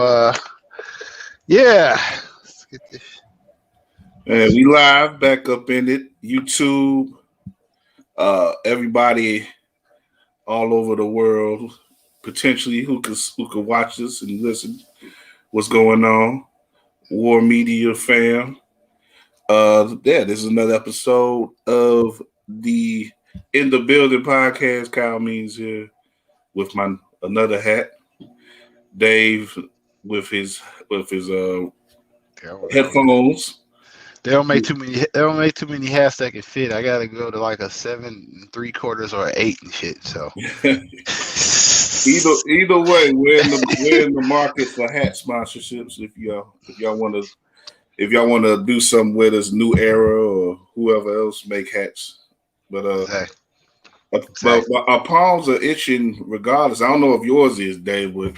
Yeah. Let's get this. And we live back up in it. YouTube, everybody all over the world, potentially who could watch this and listen. What's going on? War Media fam. This is another episode of the In the Building podcast. Kyle Means here with my another hat. Dave with his headphones. They don't make too many. They don't make too many hats that can fit. I gotta go to like a 7 3/4 or 8 and shit. So either way, we're in the market for hat sponsorships. If y'all want to do something with us, New Era or whoever else make hats. But but our palms are itching regardless. I don't know if yours is, Dave, but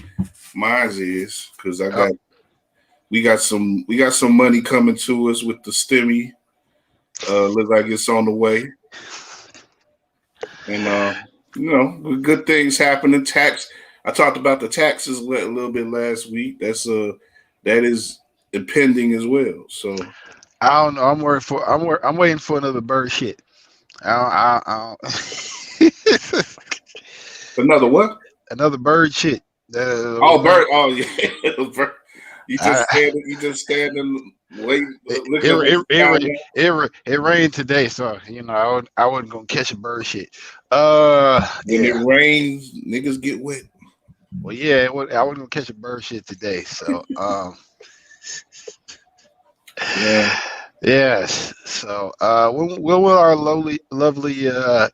mine is because we got some money coming to us with the STEMI. Looks like it's on the way. And good things happening. I talked about the taxes a little bit last week. That is impending as well. So I don't know. I'm waiting for another bird shit. I don't. Another what? Another bird shit. Bird. Oh yeah, bird. You just stand and wait. It rained today, so I wasn't gonna catch a bird shit. When it rains, niggas get wet. Well, yeah, I wasn't gonna catch a bird shit today, so yeah. Yes. So when will our lovely our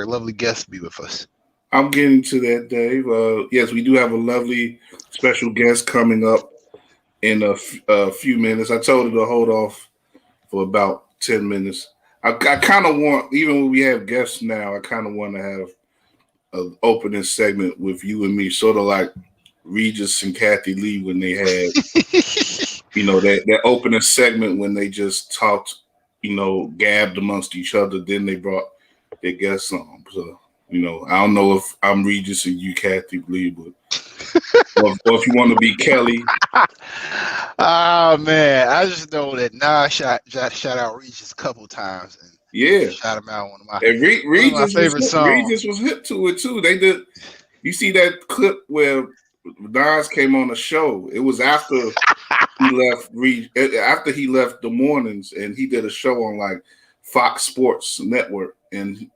lovely guest be with us? I'm getting to that, Dave. Yes, we do have a lovely special guest coming up in a few minutes. I told her to hold off for about 10 minutes. I kind of want, even when we have guests now, I kind of want to have an opening segment with you and me, sort of like Regis and Kathy Lee when they had, that opening segment when they just talked, gabbed amongst each other. Then they brought their guests on. So, I don't know if I'm Regis and you Kathy Lee, but or if you want to be Kelly. Oh man, I just know that Nas shot out Regis a couple times. And yeah, shout him out. One of my favorite songs. Regis was hip to it too. They did. You see that clip where Nas came on the show? It was after he left the mornings, and he did a show on like Fox Sports Network, and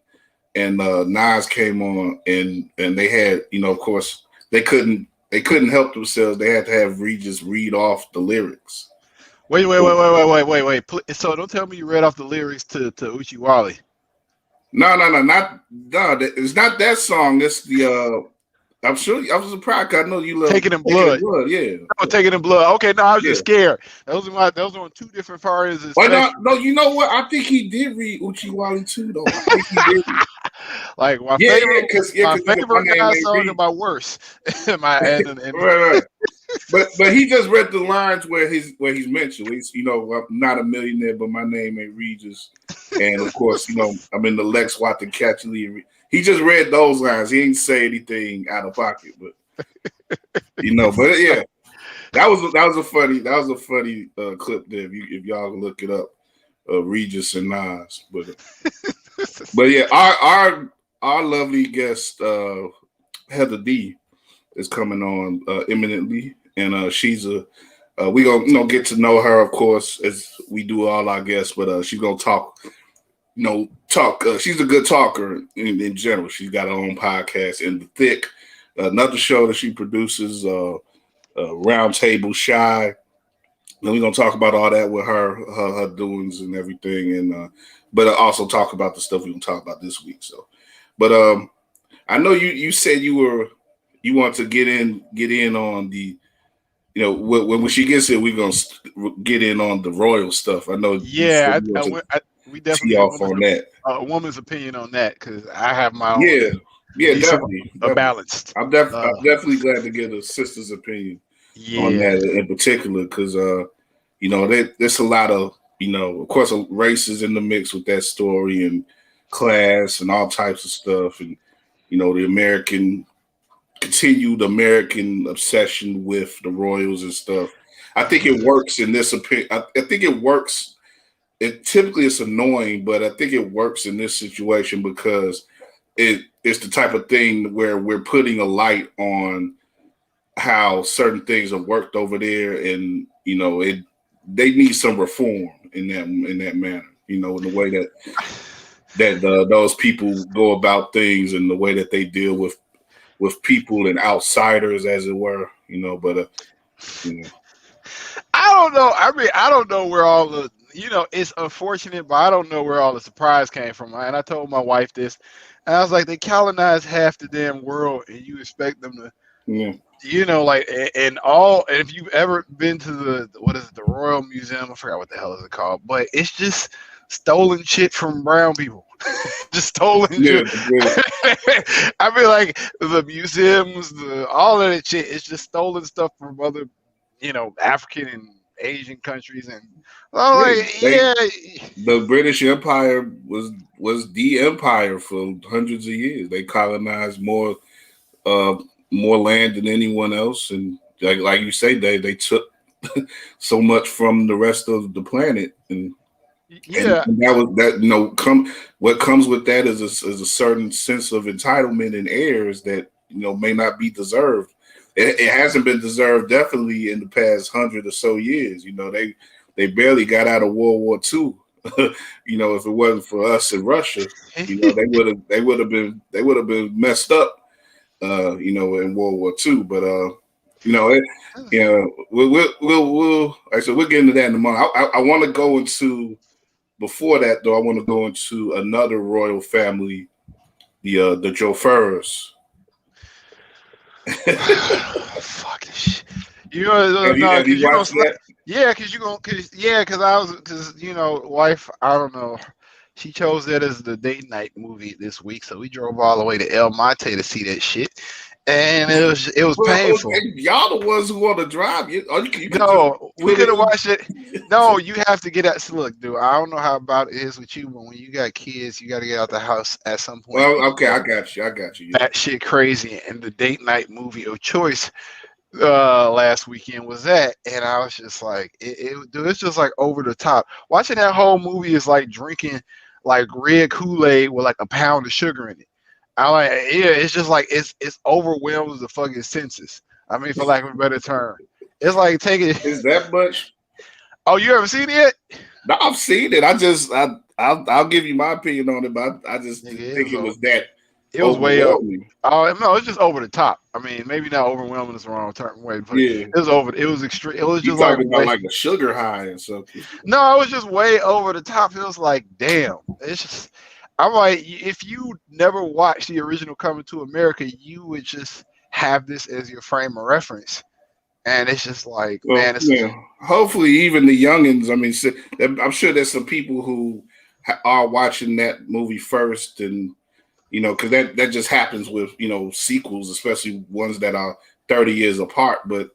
Nas came on, and they had, of course, they couldn't help themselves. They had to have Regis read off the lyrics. Wait. So don't tell me you read off the lyrics to Uchi Wally. No. It's not that song. It's the. I'm sure I was surprised. I know you love Taking in Blood. Yeah. Oh, Taking in Blood. Okay, no, I was just scared. Those are on two different parties. No, you know what? I think he did read Uchi Wally too, though. I think he did. Like my favorite guy song and my worst. Right. But he just read the lines where he's mentioned. He's I'm not a millionaire, but my name ain't Regis, and of course I'm in the Lex Watson Catch Lee. He just read those lines. He ain't say anything out of pocket, but But yeah, that was a funny clip there. If y'all can look it up, Regis and Nas. But yeah, our lovely guest Heather D is coming on imminently, and she's we gonna get to know her, of course, as we do all our guests. But she's gonna talk. She's a good talker in general. She's got her own podcast, In the Thick, another show that she produces, Roundtable Chi. And we're gonna talk about all that with her doings and everything, and but also talk about the stuff we're gonna talk about this week. So, but I know you said you want to get in on the, when she gets here, we're gonna get in on the royal stuff. I know. Yeah, we definitely off on that. A woman's opinion on that, because I have my own. Yeah, definitely. Balanced. I'm definitely glad to get a sister's opinion on that in particular, because there's a lot of of course race is in the mix with that story, and class and all types of stuff, and the American continued American obsession with the royals and stuff. I think it works in this opinion. I think it works. It typically it's annoying, but I think it works in this situation because it's the type of thing where we're putting a light on how certain things have worked over there, and they need some reform in that manner. In the way that those people go about things and the way that they deal with people and outsiders, as it were. But I don't know. I mean, I don't know where all the it's unfortunate, but I don't know where all the surprise came from. And I told my wife this, and I was like, they colonized half the damn world, and you expect them to. Yeah. And if you've ever been to the Royal Museum, I forgot what the hell is it called, but it's just stolen shit from brown people. Just stolen shit. I mean, like the museums, all of that shit, it's just stolen stuff from other, African and Asian countries, and the British Empire was the empire for hundreds of years. They colonized more land than anyone else, and like you say, they took so much from the rest of the planet, and that was that. What comes with that is a certain sense of entitlement and heirs that may not be deserved. It hasn't been deserved definitely in the past 100 or so years. They barely got out of World War II. If it wasn't for us in Russia, they would have been messed up. In World War II, but we'll get into that in a moment. I want to go into before that though. I want to go into another royal family, the Joe Ferrers. Fuck this shit. Because wife, I don't know. She chose that as the date night movie this week, so we drove all the way to El Monte to see that shit, and it was painful. Y'all the ones who want to drive. We could have watched it. No, you have to get out. So look, dude, I don't know how about it is with you, but when you got kids, you got to get out the house at some point. Well, okay, I got you. That shit crazy, and the date night movie of choice last weekend was that, and I was just like, it's just like over the top. Watching that whole movie is like drinking like red Kool-Aid with like a pound of sugar in it. It's just like it's overwhelms the fucking senses. I mean, for lack of a better term, it's like taking. Is that much? Oh, you ever seen it yet? No, I've seen it. I'll give you my opinion on it, but I just think it was that. It was way up. Oh no, it's just over the top. I mean, maybe not overwhelming is the wrong term. It was over. It was extreme. It was just like a sugar high or something. No, it was just way over the top. It was like, damn. It's just. I'm like, if you never watched the original Coming to America, you would just have this as your frame of reference, and it's just like, Hopefully, even the youngins. I mean, I'm sure there's some people who are watching that movie first, and. Because that just happens with sequels, especially ones that are 30 years apart. But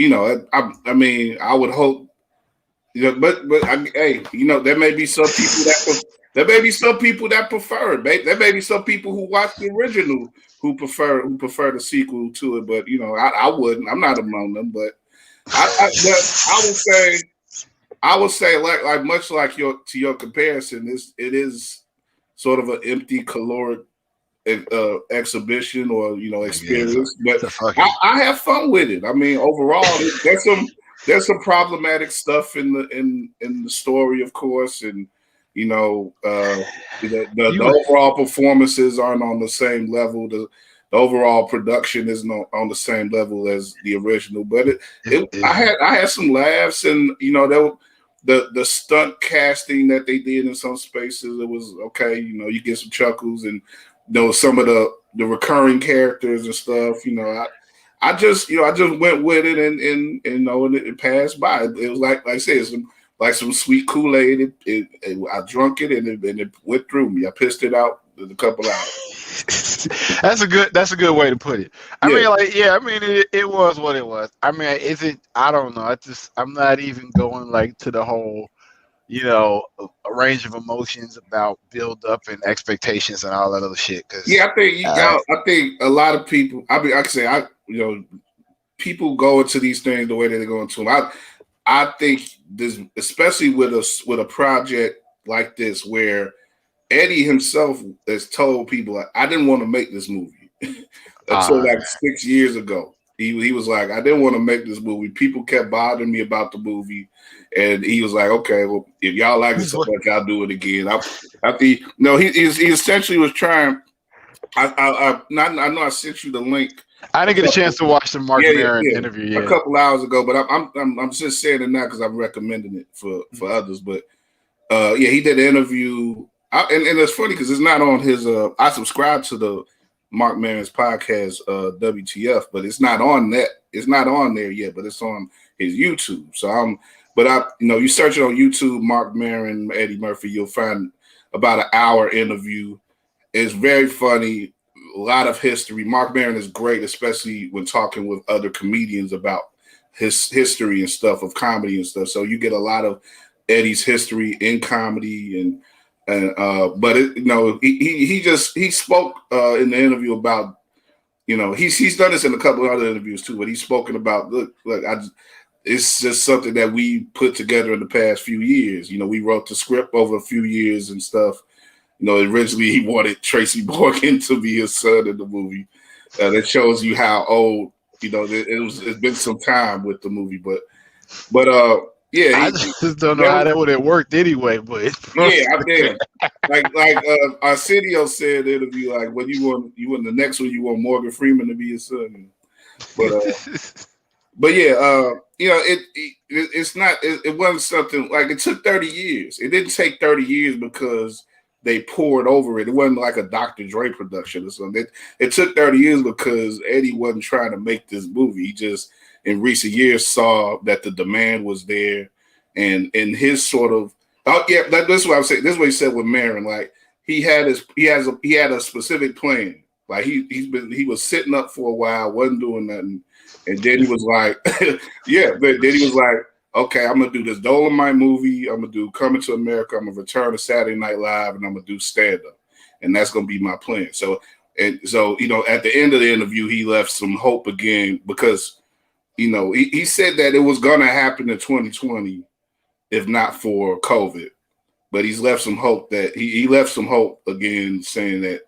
I mean, I would hope. But there may be some people that prefer it. There may be some people who watch the original who prefer the sequel to it. But I wouldn't. I'm not among them. But I would say like much like your comparison, it is sort of an empty, caloric exhibition or experience, but I have fun with it. I mean, overall, there's some problematic stuff in the story, of course, and the overall performances aren't on the same level. The overall production isn't on the same level as the original, but I had some laughs, and the stunt casting that they did in some spaces, it was okay. You get some chuckles, and some of the recurring characters and stuff. I just went with it, and it passed by. It was like I said, some sweet Kool-Aid. I drunk it, and it went through me. I pissed it out in a couple hours. That's a good way to put it. I mean, it was what it was. I mean, is it? I don't know. I'm not even going like to the whole a range of emotions about build up and expectations and all that other shit. Yeah, I think a lot of people. I mean, like I say, people go into these things the way that they're going to them. I think this, especially with a project like this, where Eddie himself has told people, I didn't want to make this movie until like 6 years ago. He was like, I didn't want to make this movie. People kept bothering me about the movie, and he was like, okay, well, if y'all like it so much, I'll do it again. He essentially was trying. I know I sent you the link. I didn't get a chance to watch the Mark Maron interview yet. A couple hours ago, but I'm just saying it now because I'm recommending it for others. But he did an interview, and it's funny because it's not on his. I subscribe to the Mark Maron's podcast, WTF, but it's not on that. It's not on there yet, but it's on his YouTube. So you search it on YouTube, Mark Maron, Eddie Murphy, you'll find about an hour interview. It's very funny. A lot of history. Mark Maron is great, especially when talking with other comedians about his history and stuff of comedy and stuff. So you get a lot of Eddie's history in comedy but he spoke in the interview about, he's done this in a couple of other interviews too, but he's spoken about look, it's just something that we put together in the past few years. We wrote the script over a few years and stuff. Originally he wanted Tracy Morgan to be his son in the movie. That shows you how old, it's been some time with the movie, but I just don't know how that would have worked anyway. But I'm there. Like Arsenio said in the interview, like when you want the next one, you want Morgan Freeman to be your son. But it's not. It wasn't something like it took 30 years. It didn't take 30 years because they poured over it. It wasn't like a Dr. Dre production or something. It took 30 years because Eddie wasn't trying to make this movie. He just, in recent years, saw that the demand was there, and in his sort of this is what I'm saying. This is what he said with Maron. Like he had a specific plan. Like he was sitting up for a while, wasn't doing nothing, and then he was like, then he was like, okay, I'm gonna do this Dolomite movie. I'm gonna do Coming to America. I'm gonna return to Saturday Night Live, and I'm gonna do stand up, and that's gonna be my plan. So at the end of the interview, he left some hope again because he said that it was gonna happen in 2020, if not for COVID. But he's left some hope that he left some hope again, saying that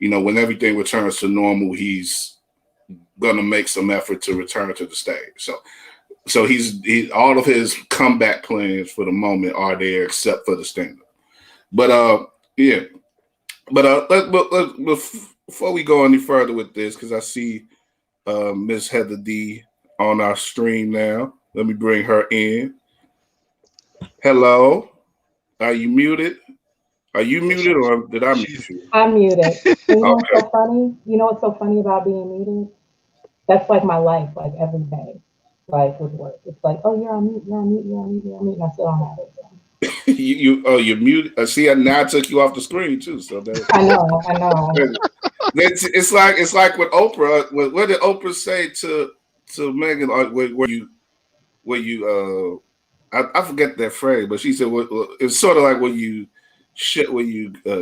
when everything returns to normal, he's gonna make some effort to return to the stage. So he all of his comeback plans for the moment are there, except for the stand-up. But before we go any further with this, because I see Miss Heather D on our stream now. Let me bring her in. Hello, are you muted? Are you muted or did I mute you? I'm muted. What's so funny? You know what's so funny about being muted? That's like my life, like every day. Like with work, it's like, oh, you're on mute, and I still don't have it. You're muted. See, now I took you off the screen too. So I know. It's like with Oprah. What did Oprah say to Meghan? Where you I forget that phrase, but she said it's sort of like when you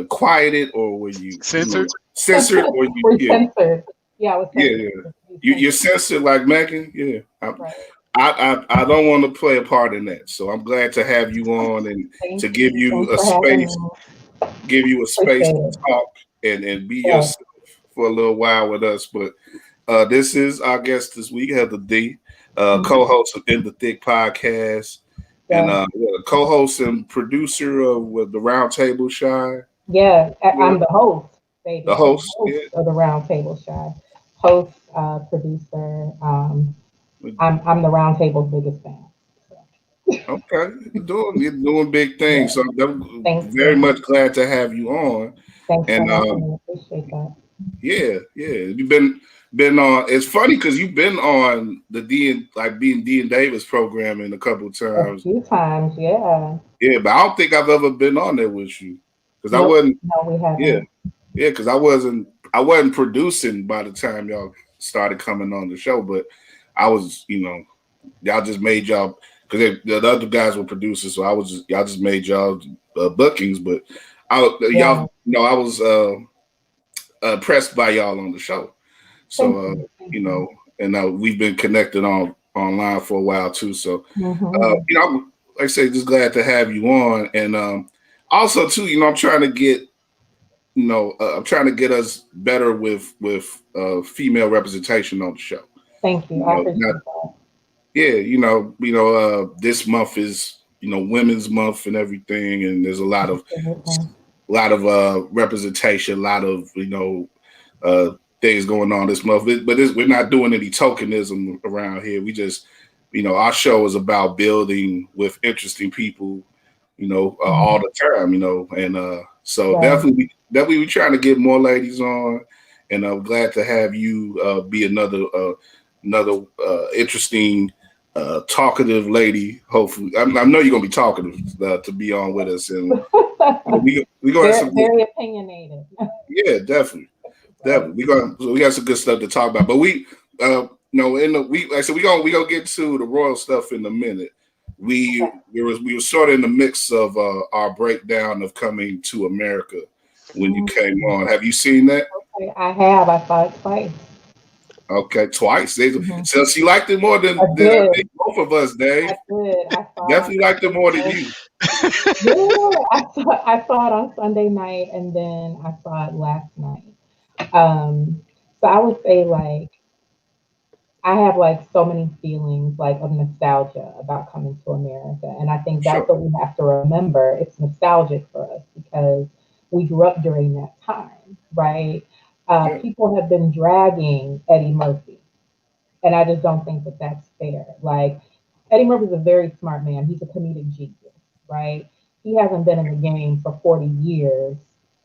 quiet it or when you censored or you censored. Yeah, I was censored. You're censored like Meghan. Yeah. Right. I don't want to play a part in that, so I'm glad to have you on and to give you a space to talk and be yourself for a little while with us. But this is our guest this week, Heather D, co-host of In the Thick podcast, and co-host and producer of the Roundtable Chi. Yeah, I'm the host, baby. The host of the Roundtable Chi. Host, producer. I'm the Roundtable's biggest fan. So. Okay, you're doing big things. So I'm very much glad to have you on. Thanks for having me. I appreciate that. Yeah. You've been on. It's funny because you've been on the Dean Davis programming a couple of times. A few times, yeah. Yeah, but I don't think I've ever been on there with you because I wasn't. No, we haven't. Yeah, because I wasn't producing by the time y'all started coming on the show, but I was, y'all just made y'all because the other guys were producers, so y'all just made y'all bookings, but y'all, I was impressed by y'all on the show. So and we've been connected online for a while too. So like I say, just glad to have you on, and also too, I'm trying to get. I'm trying to get us better with female representation on the show. Thank you. I appreciate that. Yeah, this month is Women's Month and everything, and there's a lot of representation, a lot of things going on this month. But we're not doing any tokenism around here. We just our show is about building with interesting people, all the time, and so definitely we're trying to get more ladies on, and I'm glad to have you be another interesting, talkative lady. Hopefully, I know you're gonna be talkative to be on with us, and we gonna have some very opinionated. Yeah, definitely. We got some good stuff to talk about, but we like I said, we gonna get to the royal stuff in a minute. We were sort of in the mix of our breakdown of Coming to America when you came on. Have you seen that? Okay, I have. I saw it twice. Okay, twice. So she liked it more than I think both of us, Dave. I did. Definitely liked it more than you. Yeah, I saw it on Sunday night, and then I saw it last night. So I would say I have so many feelings of nostalgia about Coming to America. And I think that's what we have to remember. It's nostalgic for us because we grew up during that time, right? People have been dragging Eddie Murphy. And I just don't think that that's fair. Eddie Murphy's a very smart man. He's a comedic genius, right? He hasn't been in the game for 40 years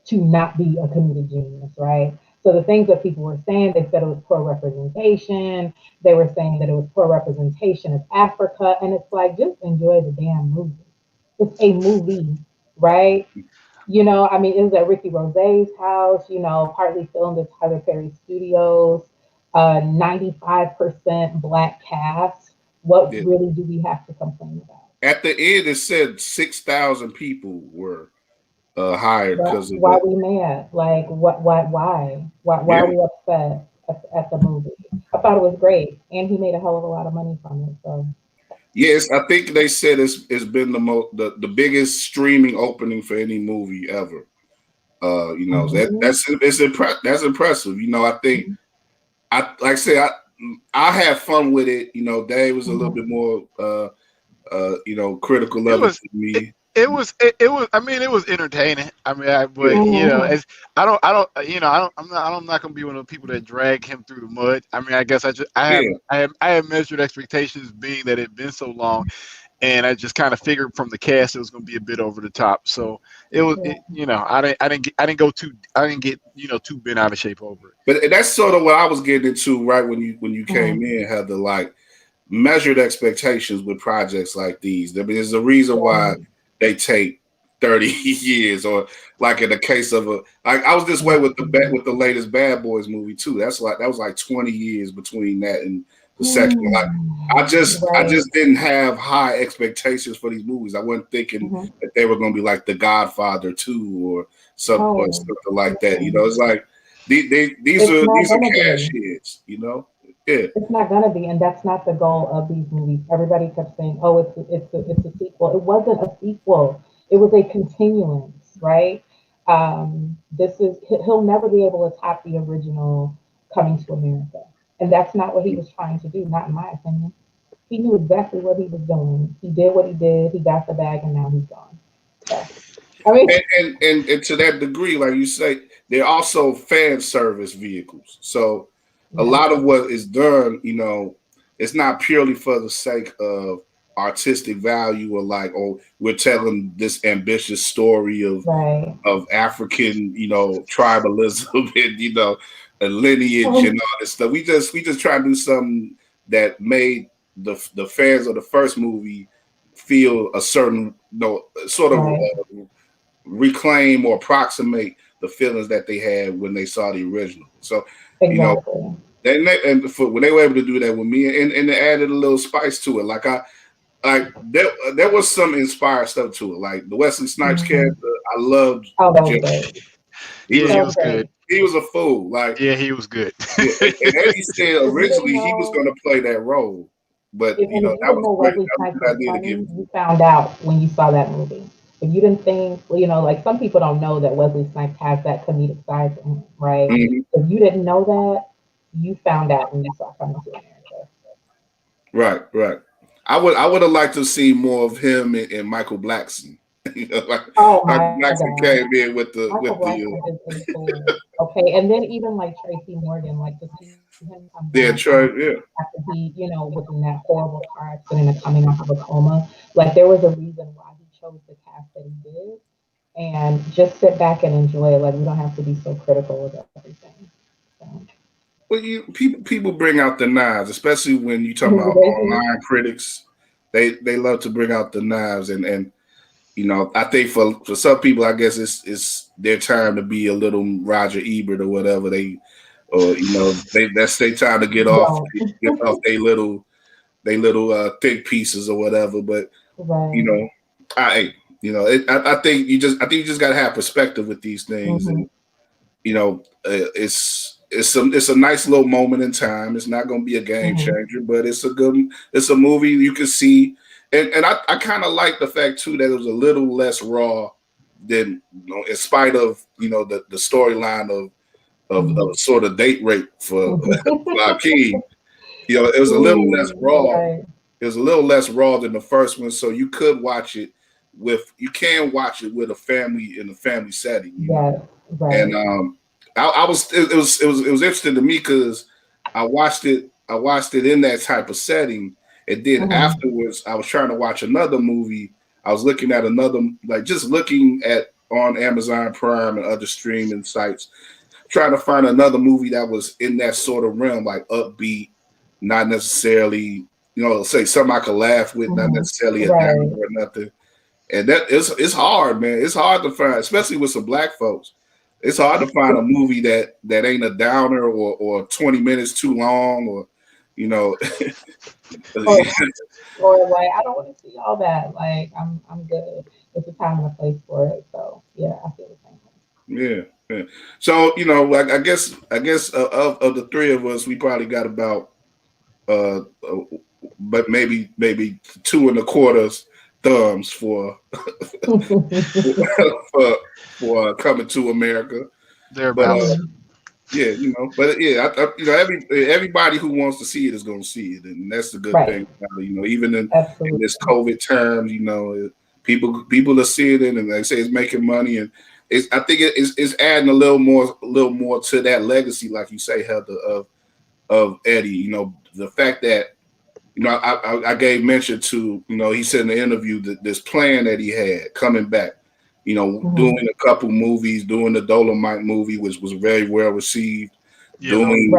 to not be a comedic genius, right? So the things that people were saying, they said it was poor representation. They were saying that it was poor representation of Africa. And it's just enjoy the damn movie. It's a movie, right? It was at Ricky Rose's house, partly filmed at Tyler Perry Studios, 95% Black cast. What really do we have to complain about? At the end, it said 6,000 people were hired because of why we mad? Why are we upset at the movie? I thought it was great, and he made a hell of a lot of money from it. So yes, I think they said it's been the biggest streaming opening for any movie ever. That's impressive. I think I have fun with it. Dave was a little bit more critical of it for me. It was. I mean, it was entertaining. I mean, I'm not gonna be one of the people that drag him through the mud. I mean, I guess I have measured expectations, being that it'd been so long, and I just kind of figured from the cast it was gonna be a bit over the top. So it was, I didn't get too bent out of shape over it. But that's sort of what I was getting into right when you came in, Heather. Measured expectations with projects like these. I mean, there's a reason why they take 30 years, or in the case of I was this way with the latest Bad Boys movie too. That was 20 years between that and the second one. I just didn't have high expectations for these movies. I wasn't thinking that they were going to be like The Godfather 2 or something like that. It's these are cash hits. Yeah. It's not gonna be, and that's not the goal of these movies. Everybody kept saying, "Oh, it's a sequel." It wasn't a sequel. It was a continuance, right? He'll never be able to top the original Coming to America, and that's not what he was trying to do. Not in my opinion. He knew exactly what he was doing. He did what he did. He got the bag, and now he's gone. So, I mean, and to that degree, like you say, they're also fan service vehicles. So. A lot of what is done, it's not purely for the sake of artistic value or we're telling this ambitious story of African, tribalism and lineage and all this stuff. We just try to do something that made the fans of the first movie feel a certain, sort of reclaim or approximate the feelings that they had when they saw the original. So, exactly. When they were able to do that with me, and they added a little spice to it. like there was some inspired stuff to it. Like the Wesley Snipes character, I loved. Oh, that was great. He was great. good. He was a fool. Like he was good. and Eddie said originally he was going to play that role, but if you didn't know Wesley Snipes was funny, you found out when you saw that movie. If you didn't think, like some people don't know that Wesley Snipes has that comedic side to him, right? Mm-hmm. If you didn't know that, you found out when you saw Coming to America. Right. I would have liked to see more of him and Michael Blackson. Michael Blackson came in with the Blackson is cool. Okay, and then even like Tracy Morgan, like to see him come back after he, was in that horrible car accident and coming off of a coma. Like there was a reason why he chose the cast that he did, and just sit back and enjoy it. Like we don't have to be so critical of everything. So. Well, people bring out the knives, especially when you talk about online critics. They love to bring out the knives, and I think for some people, I guess it's their time to be a little Roger Ebert or whatever. That's their time to get off their little thick pieces or whatever. But I think you just got to have perspective with these things, and it's a nice little moment in time. It's not going to be a game changer, but it's a movie you can see. And I kind of like the fact too that it was a little less raw than, in spite of, the storyline of sort of date rape for Akeem. It was a little less raw. Right. It was a little less raw than the first one. So you could watch it with a family in a family setting. Right. And, it was interesting to me because I watched it in that type of setting, and then afterwards I was trying to watch another movie. I was looking at on Amazon Prime and other streaming sites, trying to find another movie that was in that sort of realm, like upbeat, not necessarily say something I could laugh with, not necessarily a downer or nothing. And that it's hard, man. It's hard to find, especially with some black folks. It's hard to find a movie that ain't a downer or 20 minutes too long or. Or like I don't want to see all that. Like I'm good. It's a time and a place for it. So yeah, I feel the same way. Yeah. So like I guess of the three of us, we probably got about but maybe 2.25 thumbs for for Coming to America. Thereabouts. Everybody who wants to see it is going to see it, and that's the good thing. Even in this COVID terms, people are seeing it, and they say it's making money, and I think it's adding a little more to that legacy, like you say, Heather, of Eddie. The fact that I gave mention to he said in the interview that this plan that he had coming back. Doing a couple movies, doing the Dolomite movie, which was very well received. Doing,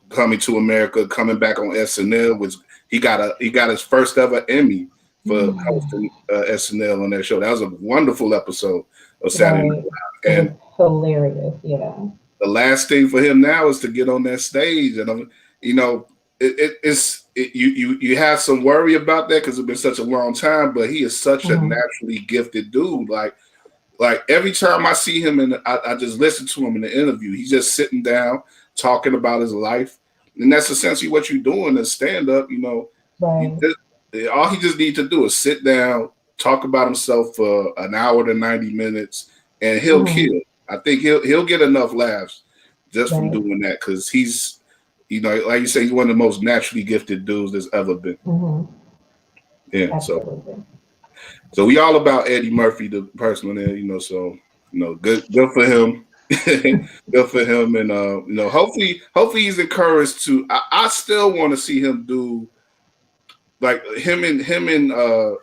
Coming to America, coming back on SNL, which he got his first ever Emmy for hosting SNL on that show. That was a wonderful episode of Saturday Night Live. And hilarious, yeah. The last thing for him now is to get on that stage, and you have some worry about that because it's been such a long time, but he is such a naturally gifted dude. Like every time I see him and I just listen to him in the interview, he's just sitting down talking about his life, and that's essentially what you're doing as stand up. All he just needs to do is sit down, talk about himself for an hour to 90 minutes, and he'll kill. I think he'll get enough laughs just from doing that because he's. Like you say, he's one of the most naturally gifted dudes there's ever been. Yeah, absolutely. So we all about Eddie Murphy, the person there, so good for him. Good for him, and hopefully he's encouraged to. I still want to see him do like him and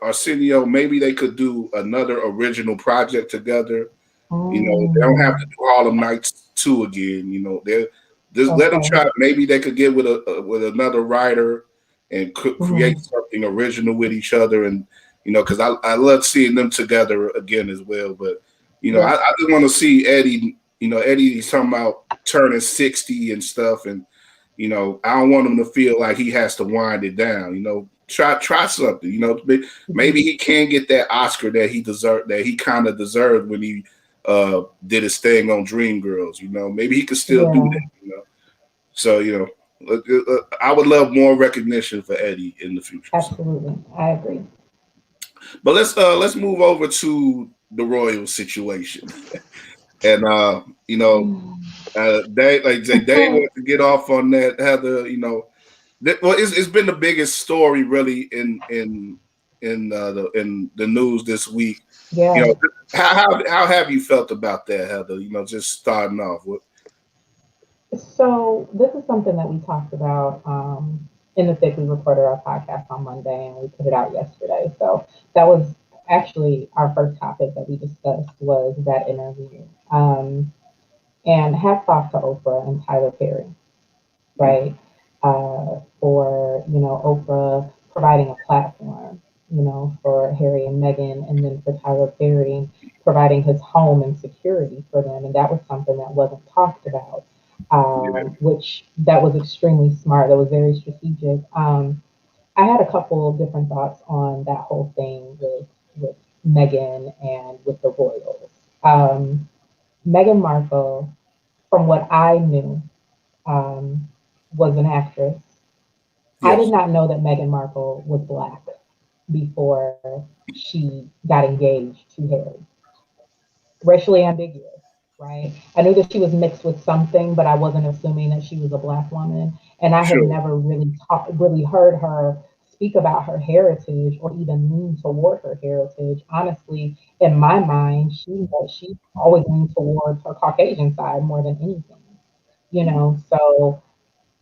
Arsenio. Maybe they could do another original project together. They don't have to do Harlem Nights 2 again. They're just let them try. Maybe they could get with another writer and create something original with each other, and because I love seeing them together again as well. But I just want to see Eddie. Eddie's talking about turning 60 and stuff, and I don't want him to feel like he has to wind it down. try something. You know, maybe he can get that Oscar that he kind of deserved when he did his thing on Dreamgirls. You know, maybe he could still do that. You know, so I would love more recognition for Eddie in the future. Absolutely, I agree. But let's move over to the royal situation, and Dave wants to get off on that. Heather, it's been the biggest story really in the news this week. Yeah. How have you felt about that, Heather? Just starting off with. So this is something that we talked about in the Thick. We recorded our podcast on Monday and we put it out yesterday. So that was actually our first topic that we discussed was that interview. And hats off to Oprah and Tyler Perry, right? For Oprah providing a platform, for Harry and Meghan, and then for Tyler Perry providing his home and security for them, and that was something that wasn't talked about, which that was extremely smart. That was very strategic. I had a couple of different thoughts on that whole thing with Meghan and with the royals. Meghan Markle, from what I knew, um, was an actress. Yes. I did not know that Meghan Markle was Black before she got engaged to Harry. Racially ambiguous, right? I knew that she was mixed with something, but I wasn't assuming that she was a Black woman. And I had never really heard her speak about her heritage or even lean toward her heritage. Honestly, in my mind, she always leaned towards her Caucasian side more than anything, So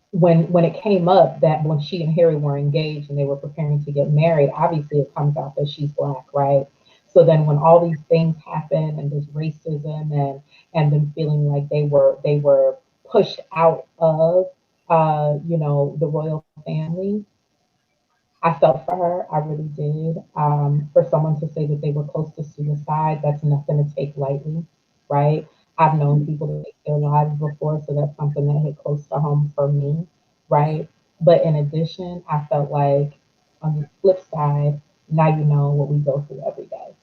when it came up that when she and Harry were engaged and they were preparing to get married, obviously it comes out that she's Black, right? So then when all these things happen and there's racism and them feeling like they were pushed out of the royal family, I felt for her. I really did. For someone to say that they were close to suicide, that's nothing to take lightly, right? I've known people to take their lives before, so that's something that hit close to home for me, right? But in addition, I felt like on the flip side, now you know what we go through every day.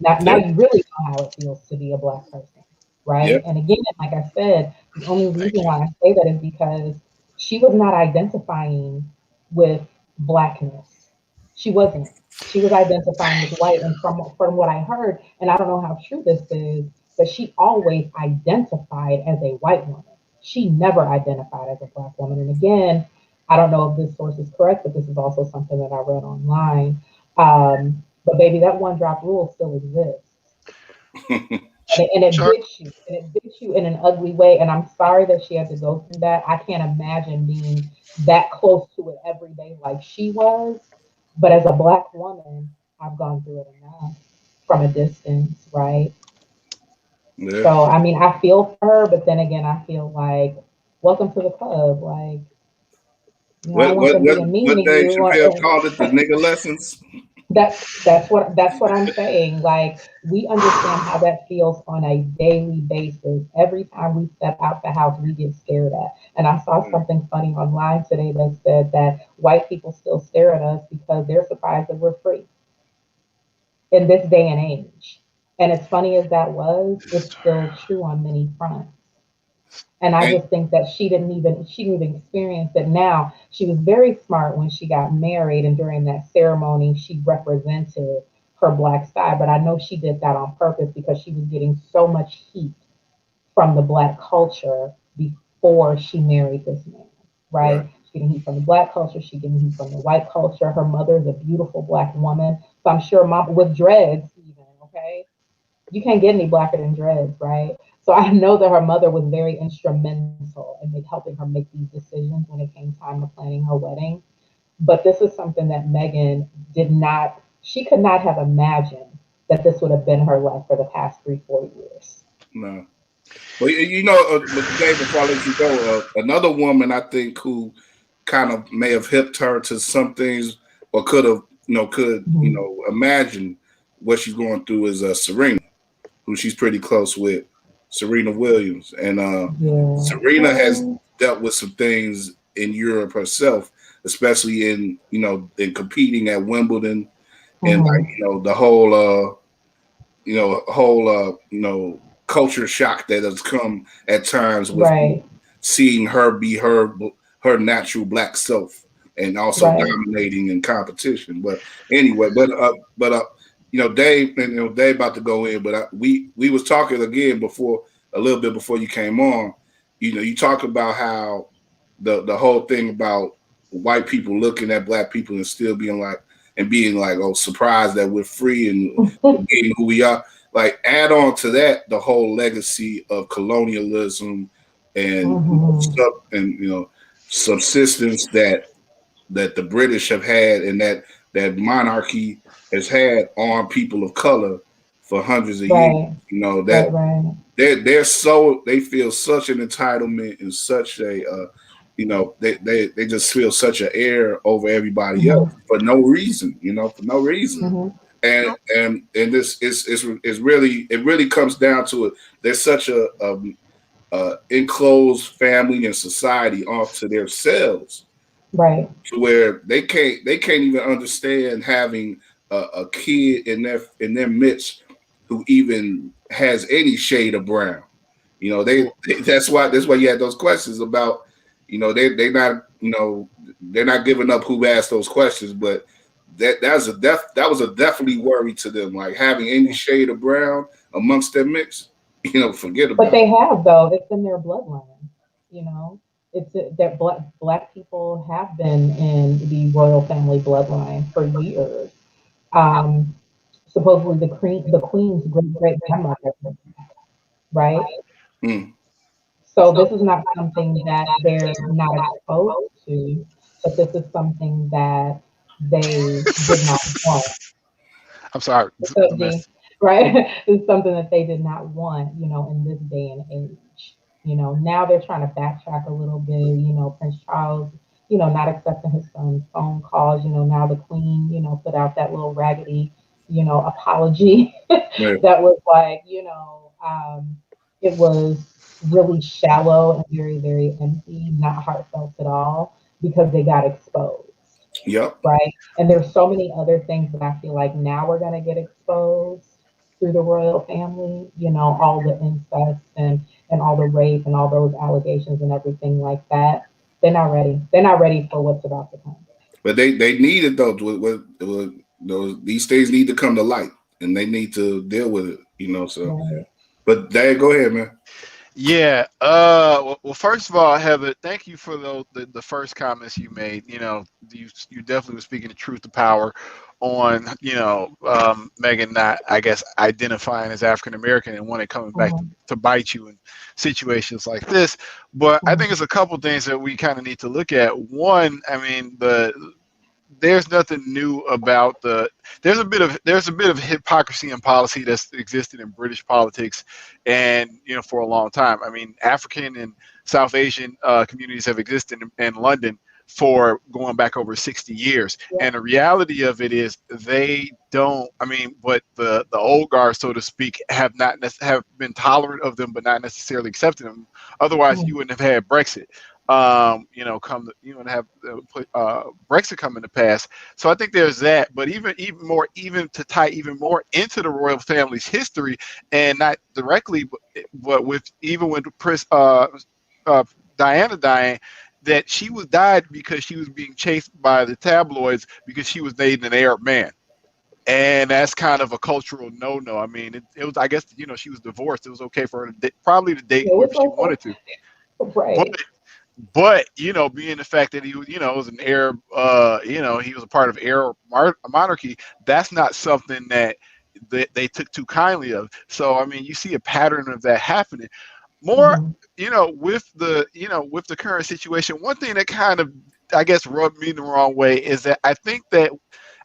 Now you really know how it feels to be a Black person, right? Yep. And again, like I said, the only reason why I say that is because she was not identifying with Blackness. She wasn't. She was identifying with white. And from what I heard, and I don't know how true this is, but she always identified as a white woman. She never identified as a Black woman. And again, I don't know if this source is correct, but this is also something that I read online. But baby, that one drop rule still exists. and it bits you. And it bits you in an ugly way. And I'm sorry that she had to go through that. I can't imagine being that close to it every day like she was. But as a Black woman, I've gone through it enough from a distance, right? Yeah. So I mean, I feel for her, but then again, I feel like, welcome to the club. Like, what Dave Chappelle called it, the nigga lessons. That's what I'm saying. Like, we understand how that feels on a daily basis. Every time we step out the house, we get stared at. And I saw something funny online today that said that white people still stare at us because they're surprised that we're free in this day and age. And as funny as that was, it's still true on many fronts. And I just think that she didn't even experience it. Now, she was very smart when she got married, and during that ceremony, she represented her Black side. But I know she did that on purpose because she was getting so much heat from the Black culture before she married this man, right? She's getting heat from the Black culture. She's getting heat from the white culture. Her mother is a beautiful Black woman. So I'm sure mom with dreads even, okay? You can't get any blacker than dreads, right? So I know that her mother was very instrumental in helping her make these decisions when it came time to planning her wedding. But this is something that Meghan she could not have imagined that this would have been her life for the past 3-4 years. No. Well, Dave, before I let you go, another woman I think who kind of may have hipped her to some things or could have, imagine what she's going through is Serena, who she's pretty close with. Serena Williams, and Serena has dealt with some things in Europe herself, especially in in competing at Wimbledon and like the whole culture shock that has come at times with seeing her be her natural black self and also dominating in competition. But anyway, Dave, and Dave about to go in, but we was talking again before, a little bit before you came on. You talk about how the whole thing about white people looking at black people and still being like, oh, surprised that we're free and being who we are. Like, add on to that the whole legacy of colonialism and subsistence that the British have had, and that monarchy has had on people of color for hundreds of years. They feel such an entitlement and such a they just feel such an air over everybody else for no reason, for no reason. And this is really, it really comes down to it. There's such a enclosed family and society off to themselves, to where they can't even understand having a kid in their midst who even has any shade of brown. That's why you had those questions about, they're not giving up who asked those questions, but that was a definitely worry to them, like having any shade of brown amongst their mix. Forget about it. But they have, though. It's in their bloodline. It's that black people have been in the royal family bloodline for years. Supposedly the queen's great grandmother, right? So this is not something that they're not exposed to, but this is something that they did not want. I'm sorry. Right? It's something that they did not want, in this day and age. Now they're trying to backtrack a little bit, Prince Charles, not accepting his son's phone calls, now the Queen, put out that little raggedy, apology that was like, it was really shallow and very, very empty, not heartfelt at all, because they got exposed. Yep. Right. And there's so many other things that I feel like now we're going to get exposed through the royal family, all the incest and all the rape and all those allegations and everything like that. They're not ready. They're not ready for what's about to come. But they need it, though. These things need to come to light, and they need to deal with it, so. Right. But Dad, go ahead, man. Yeah. Well, first of all, Heather, thank you for the first comments you made. You definitely were speaking the truth to power on, Meghan not, I guess, identifying as African American and when it coming back to bite you in situations like this. But I think it's a couple things that we kind of need to look at. One, I mean, there's nothing new about there's a bit of hypocrisy in policy that's existed in British politics and for a long time. I mean, African and South Asian communities have existed in London for going back over 60 years. And the reality of it is they don't, but the old guard, so to speak, have been tolerant of them, but not necessarily accepting them. Otherwise, you wouldn't have had Brexit. You would have Brexit come into pass. So I think there's that. But even to tie even more into the royal family's history, and not directly, but with Diana dying, that she died because she was being chased by the tabloids because she was dating an Arab man. And that's kind of a cultural no-no. I mean, it was, I guess, she was divorced. It was okay for her to probably to date whoever she wanted to. Right. But being the fact that he was an Arab, he was a part of Arab monarchy, that's not something that they took too kindly of. So, I mean, you see a pattern of that happening. More, with the current situation, one thing that kind of, I guess, rubbed me the wrong way is that I think that,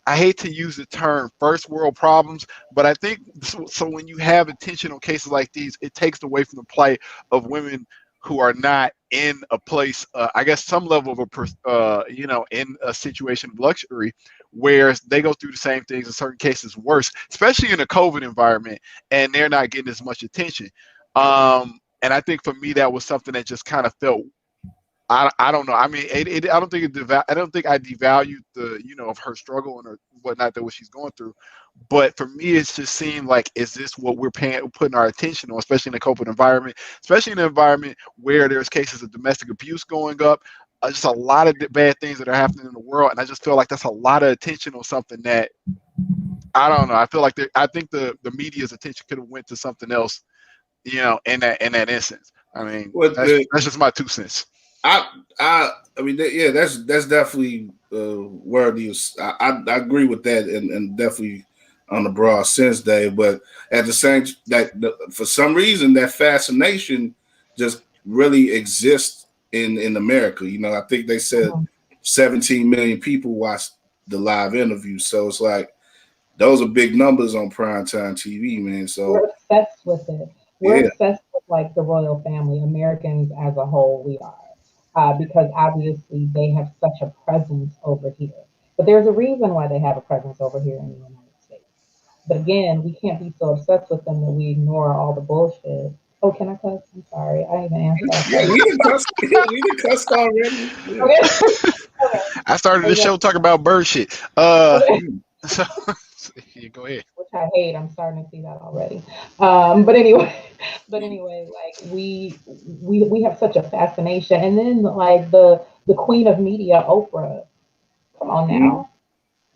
I hate to use the term first world problems, but I think so when you have attention on cases like these, it takes away from the plight of women who are not in a place, I guess, some level of in a situation of luxury, where they go through the same things, in certain cases worse, especially in a COVID environment, and they're not getting as much attention. And I think for me, that was something that just kind of felt I don't know. I mean, I don't think I don't think I devalued the of her struggle and her whatnot that what she's going through. But for me, it's just seemed like, is this what we're putting our attention on, especially in the COVID environment, especially in an environment where there's cases of domestic abuse going up, just a lot of bad things that are happening in the world, and I just feel like that's a lot of attention on something that I don't know. I feel like I think the media's attention could have went to something else, in that instance. I mean, that's just my 2 cents. I mean, that's definitely worthy. I agree with that, and definitely on the broad sense, Dave. But at the same for some reason, that fascination just really exists in America. I think they said 17 million people watched the live interview, so it's like those are big numbers on primetime TV, man. So we're obsessed with it. We're obsessed with like the royal family, Americans as a whole. We are. Because obviously they have such a presence over here. But there's a reason why they have a presence over here in the United States. But again, we can't be so obsessed with them that we ignore all the bullshit. Oh, can I cuss? I'm sorry. I didn't even answer that. Yeah, we done cussed already. Yeah. Okay. I started the show talking about bird shit. So yeah, go ahead. Which I hate. I'm starting to see that already. But anyway, like we have such a fascination, and then like the queen of media, Oprah. Come on now.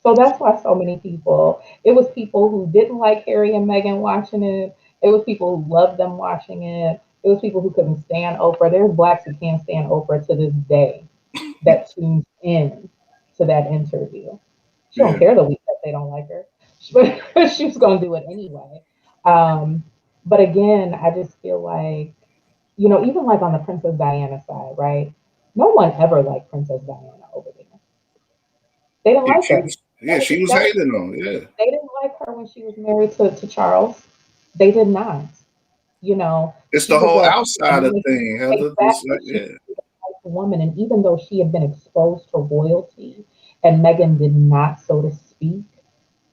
So that's why so many people. It was people who didn't like Harry and Meghan watching it. It was people who loved them watching it. It was people who couldn't stand Oprah. There's blacks who can't stand Oprah to this day that tunes in to that interview. She don't care the week that they don't like her. But she's going to do it anyway. But again, I just feel like, even like on the Princess Diana side, right? No one ever liked Princess Diana over there. They didn't like her. She was hating on. Yeah. They didn't like her when she was married to Charles. They did not. It's the whole outsider thing. Exactly. She was a woman, and even though she had been exposed to royalty, and Meghan did not, so to speak,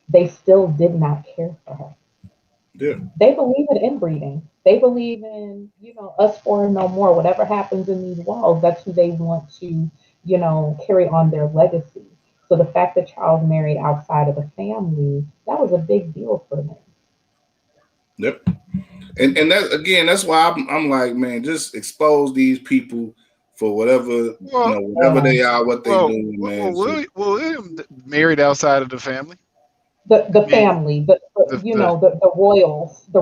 they still did not care for her. Yeah. They believe in inbreeding. They believe in, us four and no more. Whatever happens in these walls, that's who they want to, carry on their legacy. So the fact that Charles married outside of the family, that was a big deal for them. Yep. And that again, that's why I'm like, man, just expose these people for whatever whatever they are, what they do, man. William married outside of the family. The family, the royals, Okay.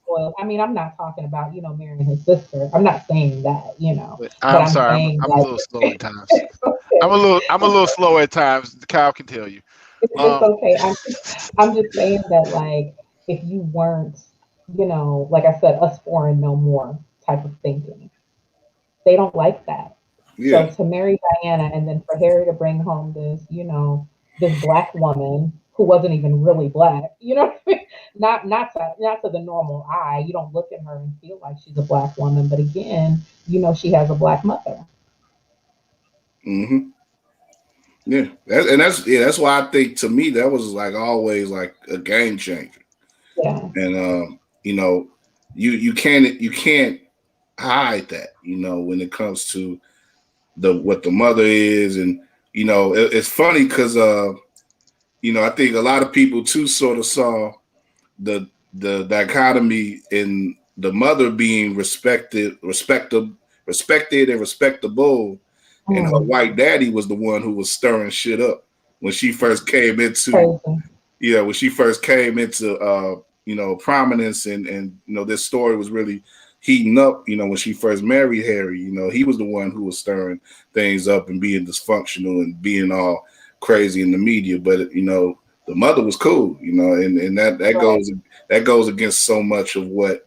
Royals. I mean, I'm not talking about marrying his sister. I'm not saying that, But I'm sorry, saying I'm a little slow at times. I'm a little slow at times. Kyle can tell you. It's okay. I'm just saying that, like, if you weren't, like I said, us four and no more type of thinking, they don't like that. Yeah. So to marry Diana and then for Harry to bring home this, this black woman who wasn't even really black, not to the normal eye. You don't look at her and feel like she's a black woman, but again, she has a black mother. Mm-hmm. Yeah, that's why I think, to me, that was like always like a game changer. Yeah. And you can't hide that, when it comes to what the mother is. And it's funny because I think a lot of people too sort of saw the dichotomy in the mother being respected and respectable, and her white daddy was the one who was stirring shit up when she first came into prominence, and this story was really heating up, when she first married Harry. He was the one who was stirring things up and being dysfunctional and being all crazy in the media. But the mother was cool, and that goes against so much of what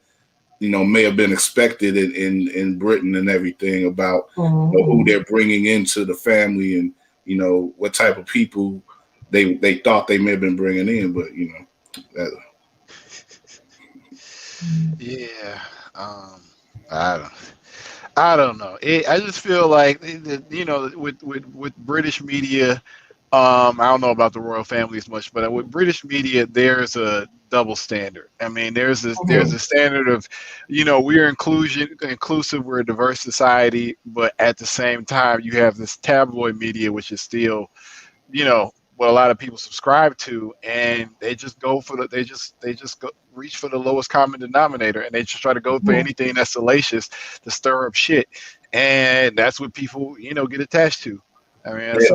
may have been expected in Britain and everything about who they're bringing into the family, and what type of people they thought they may have been bringing in. But yeah, I don't know. I just feel like with British media, I don't know about the royal family as much, but with British media, there's a double standard. I mean, there's a standard of, we're inclusive, we're a diverse society, but at the same time, you have this tabloid media, which is still, what a lot of people subscribe to, and they just go for reach for the lowest common denominator, and they just try to go for anything that's salacious to stir up shit, and that's what people, get attached to. I mean, that's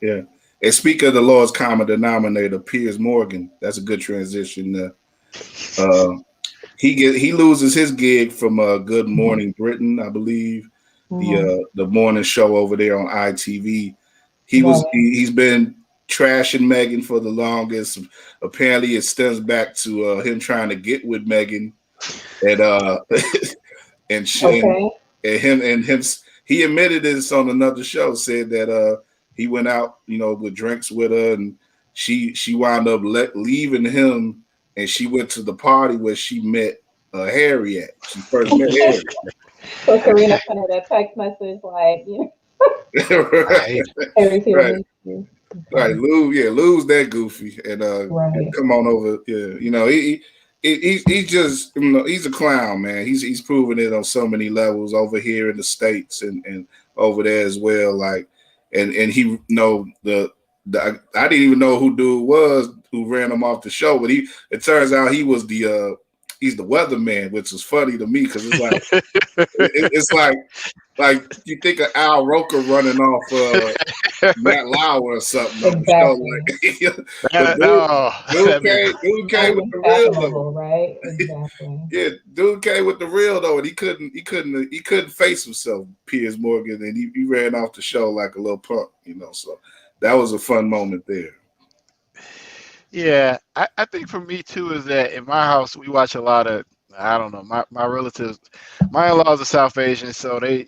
yeah. And speak of the lowest common denominator, Piers Morgan. That's a good transition. He loses his gig from Good Morning Britain, I believe, the morning show over there on ITV. He's been trashing Meghan for the longest. Apparently, it stems back to him trying to get with Meghan, and him. He admitted this on another show. Said that he went out, with drinks with her, and she wound up leaving him, and she went to the party where she met Harry at. She first met Harry. So Serena sent her that text message like, Harry's here. Right, Lou's that goofy, and come on over. Yeah, he's just, he's a clown, man. He's proven it on so many levels over here in the States and over there as well. Like, and he I didn't even know who dude was who ran him off the show, but it turns out he was he's the weatherman, which is funny to me because it's like it's like you think of Al Roker running off Matt Lauer or something. Exactly. Dude came with the real though, right? Exactly. Yeah, dude came with the real though, and he couldn't face himself, Piers Morgan, and he ran off the show like a little punk, So that was a fun moment there. Yeah, I think for me too is that in my house we watch a lot of, I don't know, my relatives, my in-laws are South Asian, so their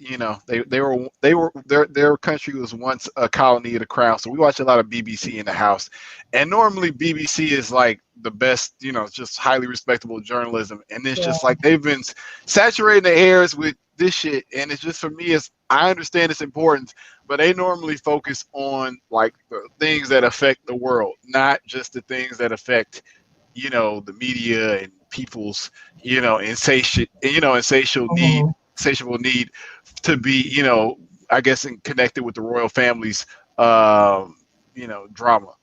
country was once a colony of the crown, so we watch a lot of BBC in the house, and normally BBC is like the best, just highly respectable journalism, and it's just like they've been saturating the airs with this shit, and it's just, for me, I understand its importance, but they normally focus on like the things that affect the world, not just the things that affect, the media and people's, insatiable need to be, I guess, connected with the royal family's, drama,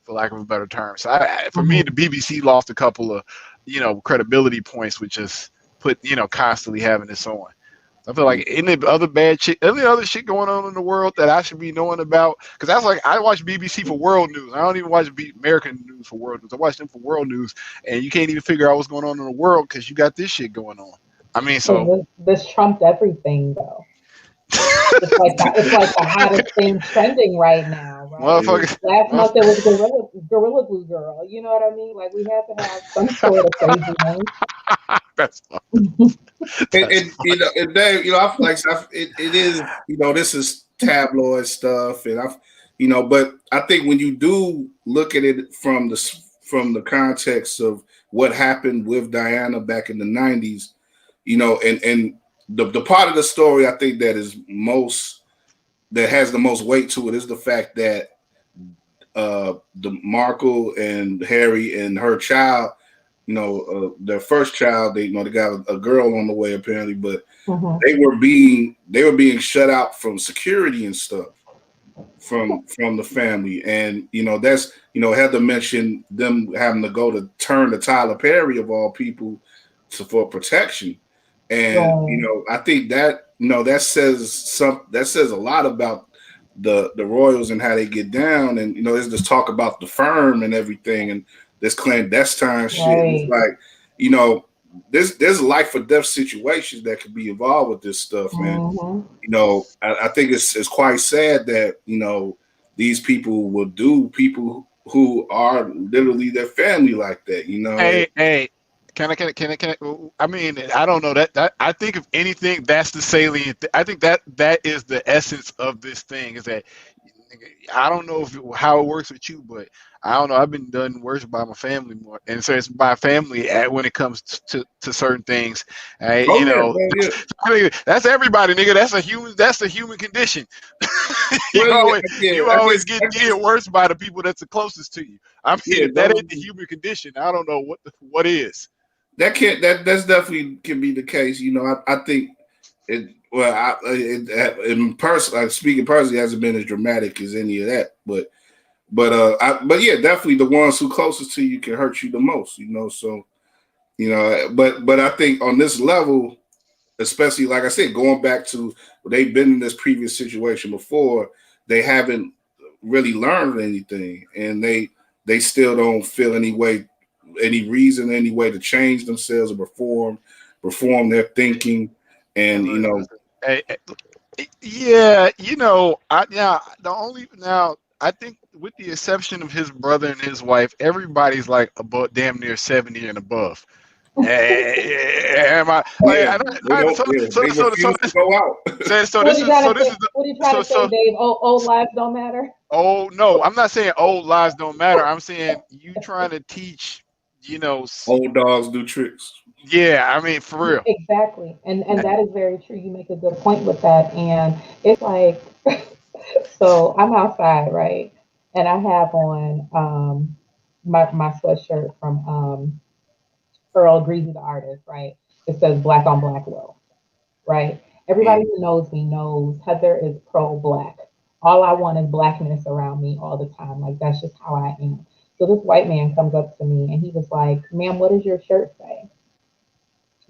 for lack of a better term. So for me, the BBC lost a couple of, credibility points, which is put, constantly having this on. I feel like any other shit going on in the world that I should be knowing about, because that's like, I watch BBC for world news. I don't even watch American news for world news. I watch them for world news, and you can't even figure out what's going on in the world because you got this shit going on. I mean, so this trumped everything, though. It's like the hottest thing trending right now, right? Motherfucker. Last month there was Gorilla Glue Girl. You know what I mean? Like, we have to have some sort of craziness. That's and Dave, I feel like it is, this is tabloid stuff, and but I think when you do look at it from the context of what happened with Diana back in the 90s, and the part of the story I think that has the most weight to it is the fact that the Markle and Harry and her child, their first child, they got a girl on the way apparently, but they were being shut out from security and stuff from the family, and that's Heather mentioned them having to go to turn to Tyler Perry of all people for protection, and I think that that says a lot about the Royals and how they get down, and there's this talk about the firm and everything, and this clandestine shit. Right. It's like, there's life or death situations that could be involved with this stuff, man. I think it's quite sad that these people will do people who are literally their family like that. Hey. Can I? I mean, I don't know that. I think if anything, that's the salient. I think that is the essence of this thing. Is that I don't know how it works with you, but I don't know. I've been done worse by my family more, and so it's by family when it comes to certain things. Oh You yeah, know, well, yeah. I mean, that's everybody, nigga. That's a human. That's the human condition. Well, You I always guess, get did worse by the people that's the closest to you. I mean, yeah, if that ain't the human condition, I don't know what is. that's definitely can be the case. You know, I think it. Well, in person, speaking personally, hasn't been as dramatic as any of that, but yeah, definitely the ones who closest to you can hurt you the most. You know, so but I think on this level, especially like I said, going back to they've been in this previous situation before, they haven't really learned anything, and they still don't feel any way to change themselves or reform their thinking, and Hey, yeah, I think with the exception of his brother and his wife, everybody's like above damn near 70 and above. Am I like yeah, I they don't don't, yeah, they refuse to go out. What are you trying to say? this is the What are you trying to say, so Dave? Old lives don't matter. oh no, I'm not saying old lies don't matter. I'm saying you trying to teach, Old dogs do tricks. yeah, I mean for real. Exactly, and that is very true. You make a good point with that, and it's like, so I'm outside, right, and I have on my sweatshirt from Earl Greasy the artist, right? It says black on black wealth, right? Everybody Mm. who knows me knows Heather is pro black. All I want is blackness around me all the time. Like that's just how I am. So this white man comes up to me and he was like, "Ma'am, what does your shirt say?"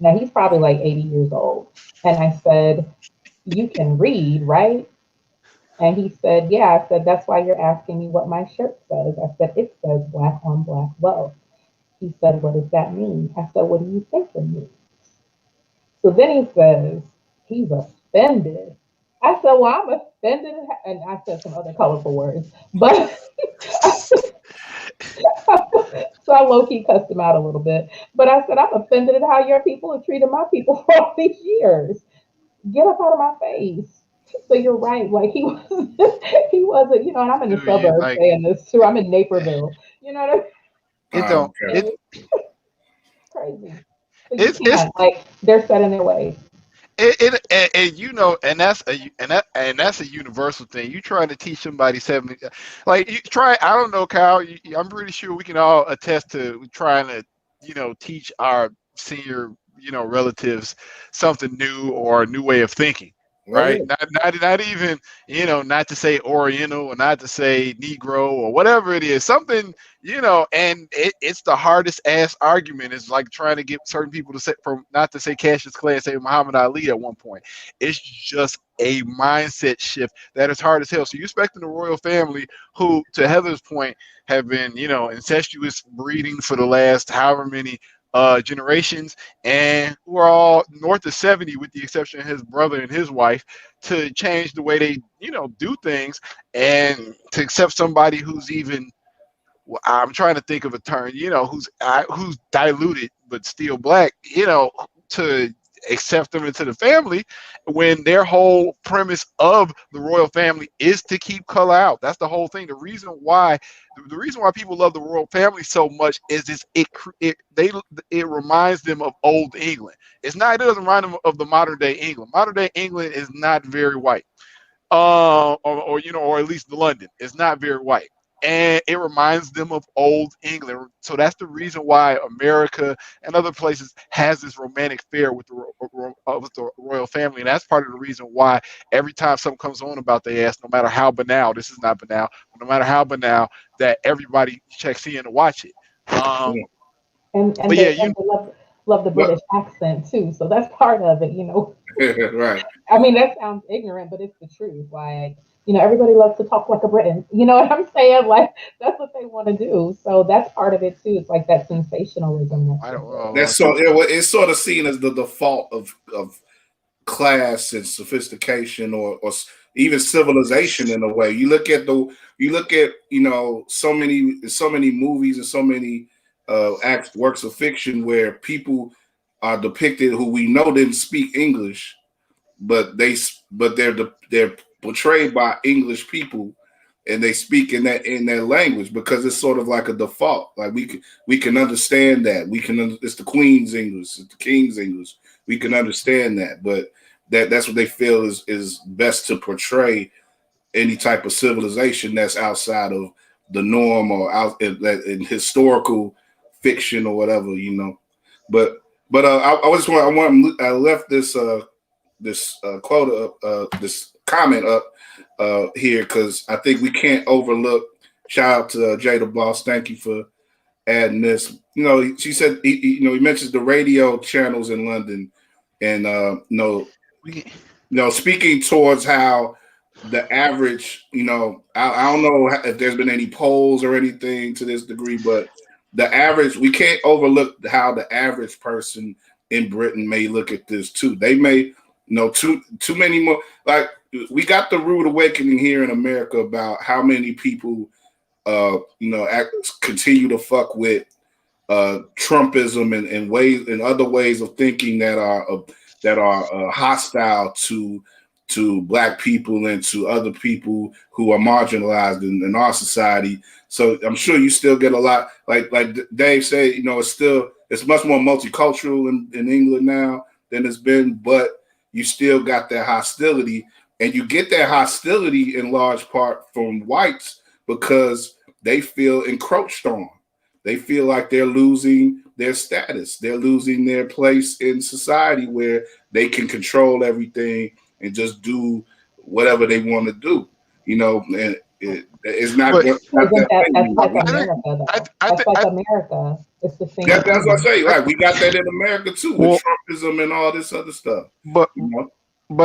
Now he's probably like 80 years old. And I said, "You can read, right?" And he said, "Yeah." I said, "That's why you're asking me what my shirt says." I said, "It says black on black wealth." He said, "What does that mean?" I said, "What do you think it means?" So then he says, "He's offended." I said, "Well, I'm offended." And I said some other colorful words. But so I low key cussed him out a little bit. But I said, "I'm offended at how your people have treated my people for all these years. Get up out of my face." So you're right. Like he was, he wasn't, and I'm in the Dude, you suburbs like saying this too. I'm in Naperville. You know what I mean? it don't Okay. it It's crazy. So you it's can't. Like they're set in their ways. and that's a universal thing. You trying to teach somebody 70, like you try. I don't know, Kyle. I'm pretty sure we can all attest to trying to, teach our senior, relatives something new or a new way of thinking. Oh yeah. Right? Not even, not to say Oriental or not to say Negro or whatever it is. Something, and it's the hardest ass argument is like trying to get certain people to say, from not to say Cassius Clay and say Muhammad Ali at one point. It's just a mindset shift that is hard as hell. So you expecting the royal family, who, to Heather's point, have been, incestuous breeding for the last however many generations, and who are all north of 70, with the exception of his brother and his wife, to change the way they, do things, and to accept somebody who's even, well, I'm trying to think of a term, who's diluted but still black, to accept them into the family when their whole premise of the royal family is to keep color out. That's the whole thing. The reason why people love the royal family so much is it reminds them of old England. It doesn't remind them of the modern day England. Modern day England is not very white, or at least London is not very white, and it reminds them of old England. So that's the reason why America and other places has this romantic fare with the royal family, and that's part of the reason why every time something comes on about their ass, no matter how banal, this is not banal, but no matter how banal, that everybody checks in to watch it. Yeah. And But yeah, they love the But British accent too. So that's part of it. right. I mean, that sounds ignorant, but it's the truth. Like, everybody loves to talk like a Briton. You know what I'm saying? Like, that's what they want to do. So that's part of it too. It's like that sensationalism that's I in don't it. know. It's sort of seen as the default of class and sophistication, or even civilization in a way. You look at so many movies and so many works of fiction where people are depicted who we know didn't speak English, but they're portrayed by English people, and they speak in that language because it's sort of like a default. Like we can understand that. It's the Queen's English, it's the King's English. We can understand that, but that's what they feel is best to portray any type of civilization that's outside of the norm or out in historical fiction or whatever, But I left this quote up, this comment up here because I think we can't overlook. Shout out to Jada Boss. Thank you for adding this. She said he mentions the radio channels in London, and speaking towards how the average, I don't know if there's been any polls or anything to this degree, but the average, we can't overlook how the average person in Britain may look at this too. They may too many more. Like we got the rude awakening here in America about how many people, continue to fuck with Trumpism and ways and other ways of thinking that are hostile to Black people and to other people who are marginalized in our society. So I'm sure you still get a lot, like Dave said, it's much more multicultural in England now than it's been, but you still got that hostility, and you get that hostility in large part from whites because they feel encroached on. They feel like they're losing their status. They're losing their place in society where they can control everything and just do whatever they want to do, and it's not just that's like America, though. That's like America. It's the same. That's what I say. Like we got that in America too, with Trumpism and all this other stuff. But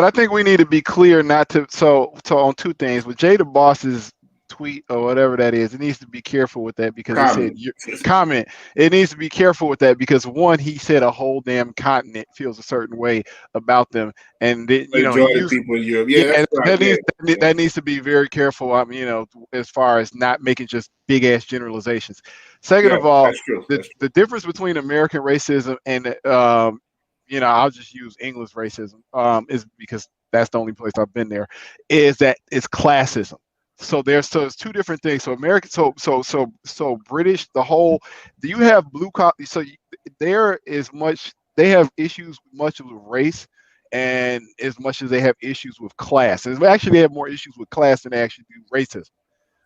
I think we need to be clear not to. So on two things with Jada Boss's tweet or whatever that is, it needs to be careful with that because he said comment. It needs to be careful with that because one, he said a whole damn continent feels a certain way about them, and people in Europe, that needs to be very careful. As far as not making just big ass generalizations. Second of all, the difference between American racism and I'll just use English racism is because that's the only place I've been there, is that it's classism. So it's two different things. So American, so British, you have blue collar. So there is much. They have issues much with race, and as much as they have issues with class. And actually, they have more issues with class than they actually do racism.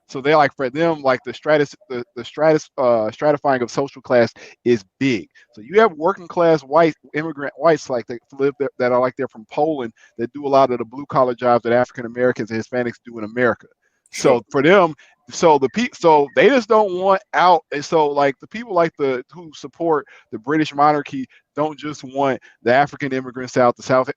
So they're like, for them, like the stratifying of social class is big. So you have working class immigrant whites like they live there, that are like they're from Poland, that do a lot of the blue collar jobs that African Americans and Hispanics do in America. So for them, so they just don't want out. And so like the people who support the British monarchy don't just want the African immigrants out, the South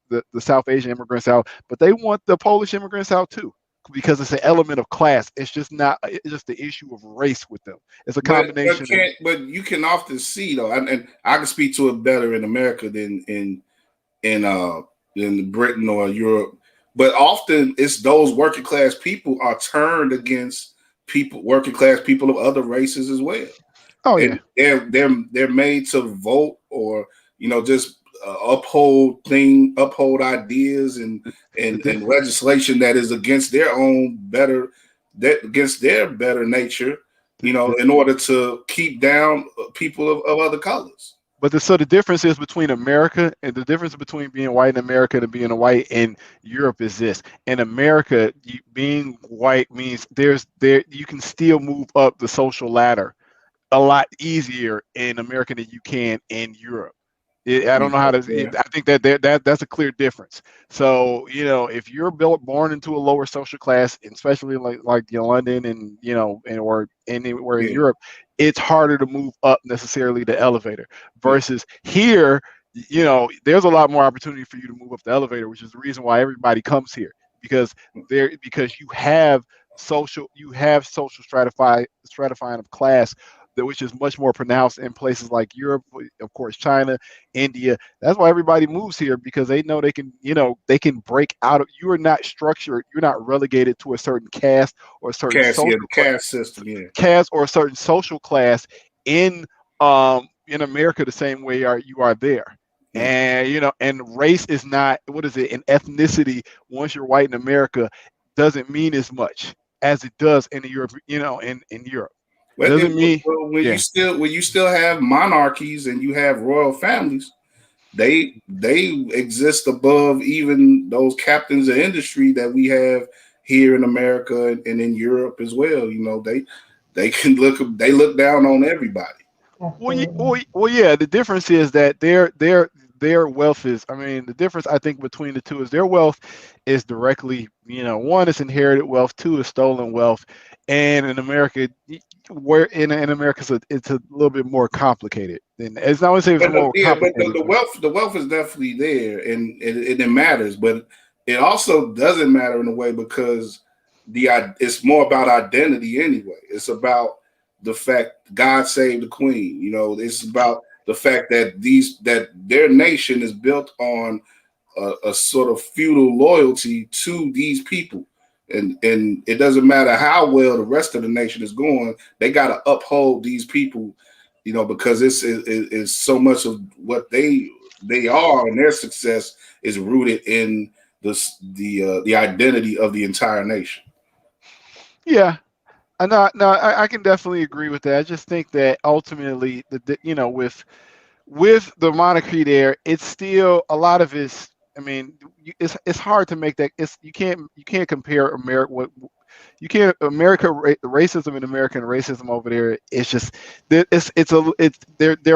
Asian immigrants out, but they want the Polish immigrants out too, because it's an element of class. It's just the issue of race with them. It's a combination. But you can often see though, and I can speak to it better in America than in Britain or Europe. But often it's those working class people are turned against working class people of other races as well. Oh yeah, and they're made to vote or just uphold ideas and legislation that is against their better nature, in order to keep down people of other colors. But the difference is between America, and the difference between being white in America and being a white in Europe is this. In America, being white means you can still move up the social ladder a lot easier in America than you can in Europe. I don't know how to. I think that's a clear difference. So if you're born into a lower social class, especially like London and or anywhere in Europe, it's harder to move up necessarily the elevator. Versus here, there's a lot more opportunity for you to move up the elevator, which is the reason why everybody comes here, because you have social stratifying of class, which is much more pronounced in places like Europe, of course, China, India. That's why everybody moves here, because they know they can break out of. You are not structured. You're not relegated to a certain caste or a certain caste system, caste or a certain social class in America the same way you are there. And and race is not, what is it? An ethnicity, once you're white in America, doesn't mean as much. as it does in the Europe, in Europe. But Doesn't mean, when you still have monarchies and you have royal families, they exist above even those captains of industry that we have here in America and in Europe as well. They look down on everybody. Well, yeah. The difference is that their wealth is. I mean, the difference I think between the two is their wealth is directly, one is inherited wealth, two is stolen wealth, and in America, where in America it's a little bit more complicated. And it's not to say it's more complicated. But the wealth is definitely there, and it matters. But it also doesn't matter in a way because it's more about identity anyway. It's about the fact God saved the queen. It's about the fact that their nation is built on a sort of feudal loyalty to these people, and it doesn't matter how well the rest of the nation is going. They got to uphold these people, because it's so much of what they are, and their success is rooted in the identity of the entire nation. Yeah. No, I can definitely agree with that. I just think that ultimately, with the monarchy there, it's still a lot of it's. I mean, it's hard to make that. You can't compare America. Racism in America and racism over there. It's just they're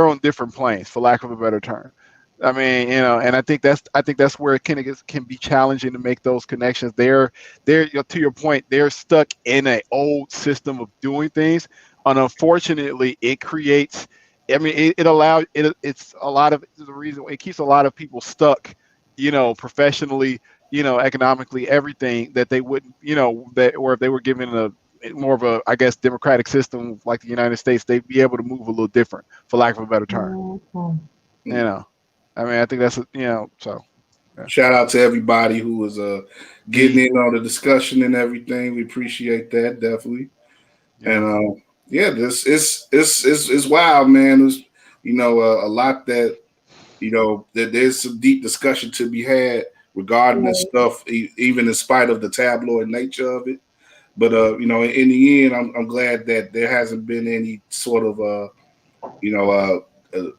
on different planes, for lack of a better term. I mean, and I think that's where it can be challenging to make those connections. They're to your point, they're stuck in an old system of doing things, and unfortunately, it creates. I mean, it allows it. It's a lot of the reason it keeps a lot of people stuck, professionally, economically, everything that they wouldn't, or if they were given a more of a, I guess, democratic system like the United States, they'd be able to move a little different, for lack of a better term. I mean, I think that's, so. Yeah. Shout out to everybody who was getting in on the discussion and everything. We appreciate that, definitely. Yeah. And this is wild, man. There's, a lot that, that there's some deep discussion to be had regarding this stuff, even in spite of the tabloid nature of it. But, in the end, I'm glad that there hasn't been any sort of,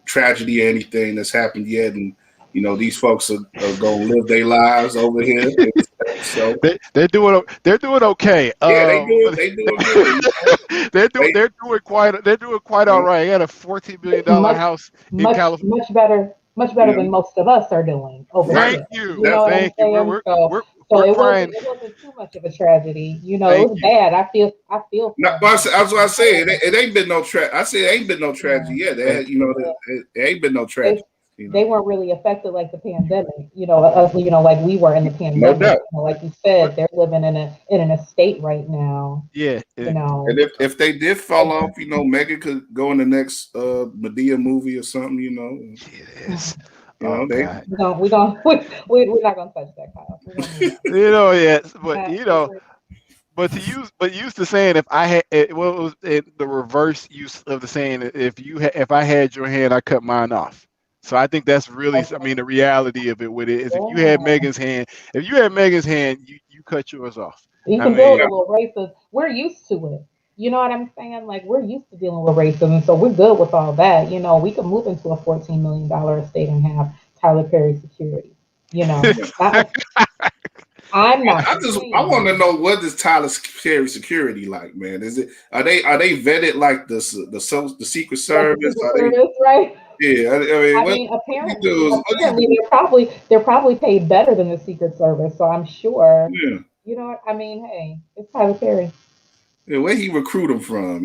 tragedy or anything that's happened yet, and these folks are going to live their lives over here. So they're doing okay. Yeah, they doing good. They're doing quite all right. They had a $14 billion house in California. Much better than most of us are doing over there. Thank you. We're it wasn't too much of a tragedy. It was bad. I feel. No, that's what I said. It ain't been no tragedy. I said it ain't been no tragedy yet. It ain't been no tragedy. They weren't really affected like the pandemic. Like we were in the pandemic. No doubt. Like you said, they're living in an estate right now. Yeah. And if they did fall off, Meghan could go in the next Medea movie or something. Yes. We're not gonna touch that, Kyle. But to use the saying, if I had, it was the reverse use of the saying, if I had your hand, I cut mine off. So I think that's really, the reality of it with it is if you had Meghan's hand, you cut yours off. You can build a little racist. We're used to it. You know what I'm saying? Like, we're used to dealing with racism, so we're good with all that. We can move into a $14 million estate and have Tyler Perry security. I'm not. I want to know, what is Tyler Perry security like, man? Are they vetted like the Secret Service? Right? Yeah, apparently they're probably paid better than the Secret Service. So I'm sure. Yeah. Hey, it's Tyler Perry. Yeah, where he recruit him from?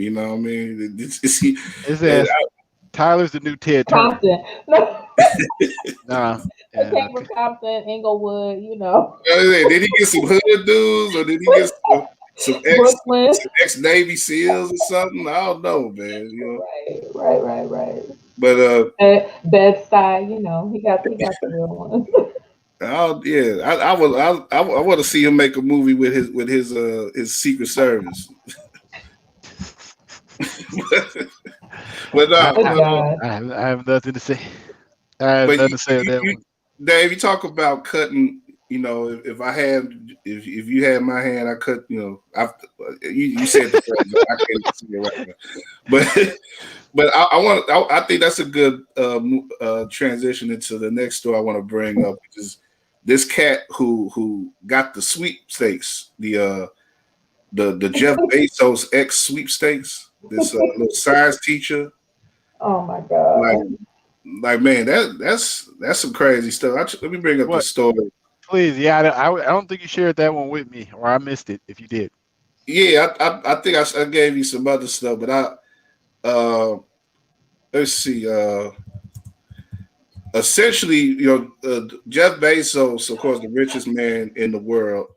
Tyler's the new Ted Turner. Compton. No. It came from Compton, Inglewood. Did he get some hood dudes, or did he get some ex-Navy SEALs or something? I don't know, man. Right. But Bedside, he got the real one. I want to see him make a movie with his Secret Service. But I have nothing to say. I have nothing to say on that one. Dave, you talk about cutting you know, if you had my hand, I cut. You know, you said the phrase, I can't see it right now. But I think that's a good transition into the next story I want to bring up, which is this cat who got the sweepstakes, the Jeff Bezos ex sweepstakes. This little science teacher. Oh my God. Like man, that's some crazy stuff. Let me bring up the story. Please, yeah, I don't think you shared that one with me, or I missed it if you did. Yeah, I think I gave you some other stuff, but let's see. Essentially, you know, Jeff Bezos, of course, the richest man in the world.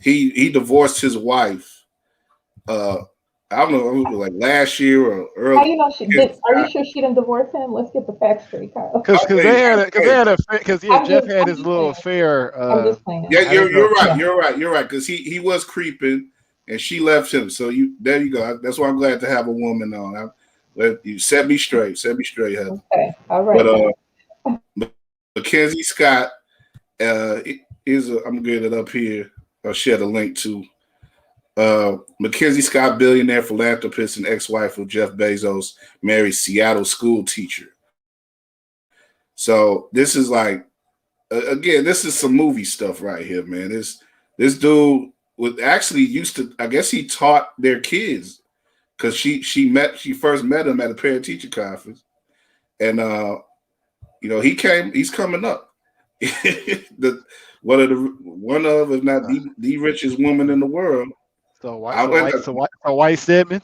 He divorced his wife. I don't know, it was like last year or early. How you know she did? Are you sure she didn't divorce him? Let's get the facts straight, Kyle. Because Jeff had his little affair. I'm just saying. Yeah, you're right. Because he was creeping, and she left him. So there you go. That's why I'm glad to have a woman on. You set me straight, Heather. Okay, all right. But Mackenzie Scott I'm gonna get it up here. I'll share the link to Mackenzie Scott, billionaire philanthropist and ex-wife of Jeff Bezos, married Seattle school teacher. So this is like, again, this is some movie stuff right here, man. This dude actually used to, I guess he taught their kids, because she first met him at a parent teacher conference, and you know, he's coming up. One of if not the richest woman in the world. So white Stedman.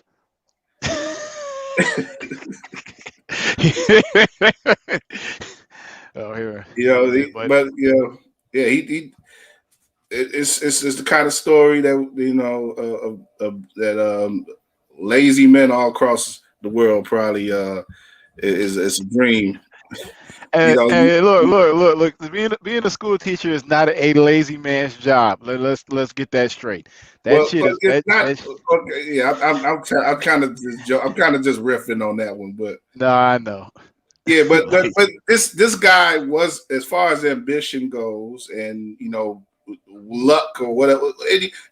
Oh, here. You know, it's the kind of story that, you know, that lazy men all across the world probably is a dream. And, you know, look. Being a school teacher is not a lazy man's job. Let's get that straight. I'm kind of just riffing on that one, but no, I know. Yeah, but this guy was, as far as ambition goes, and you know, luck or whatever,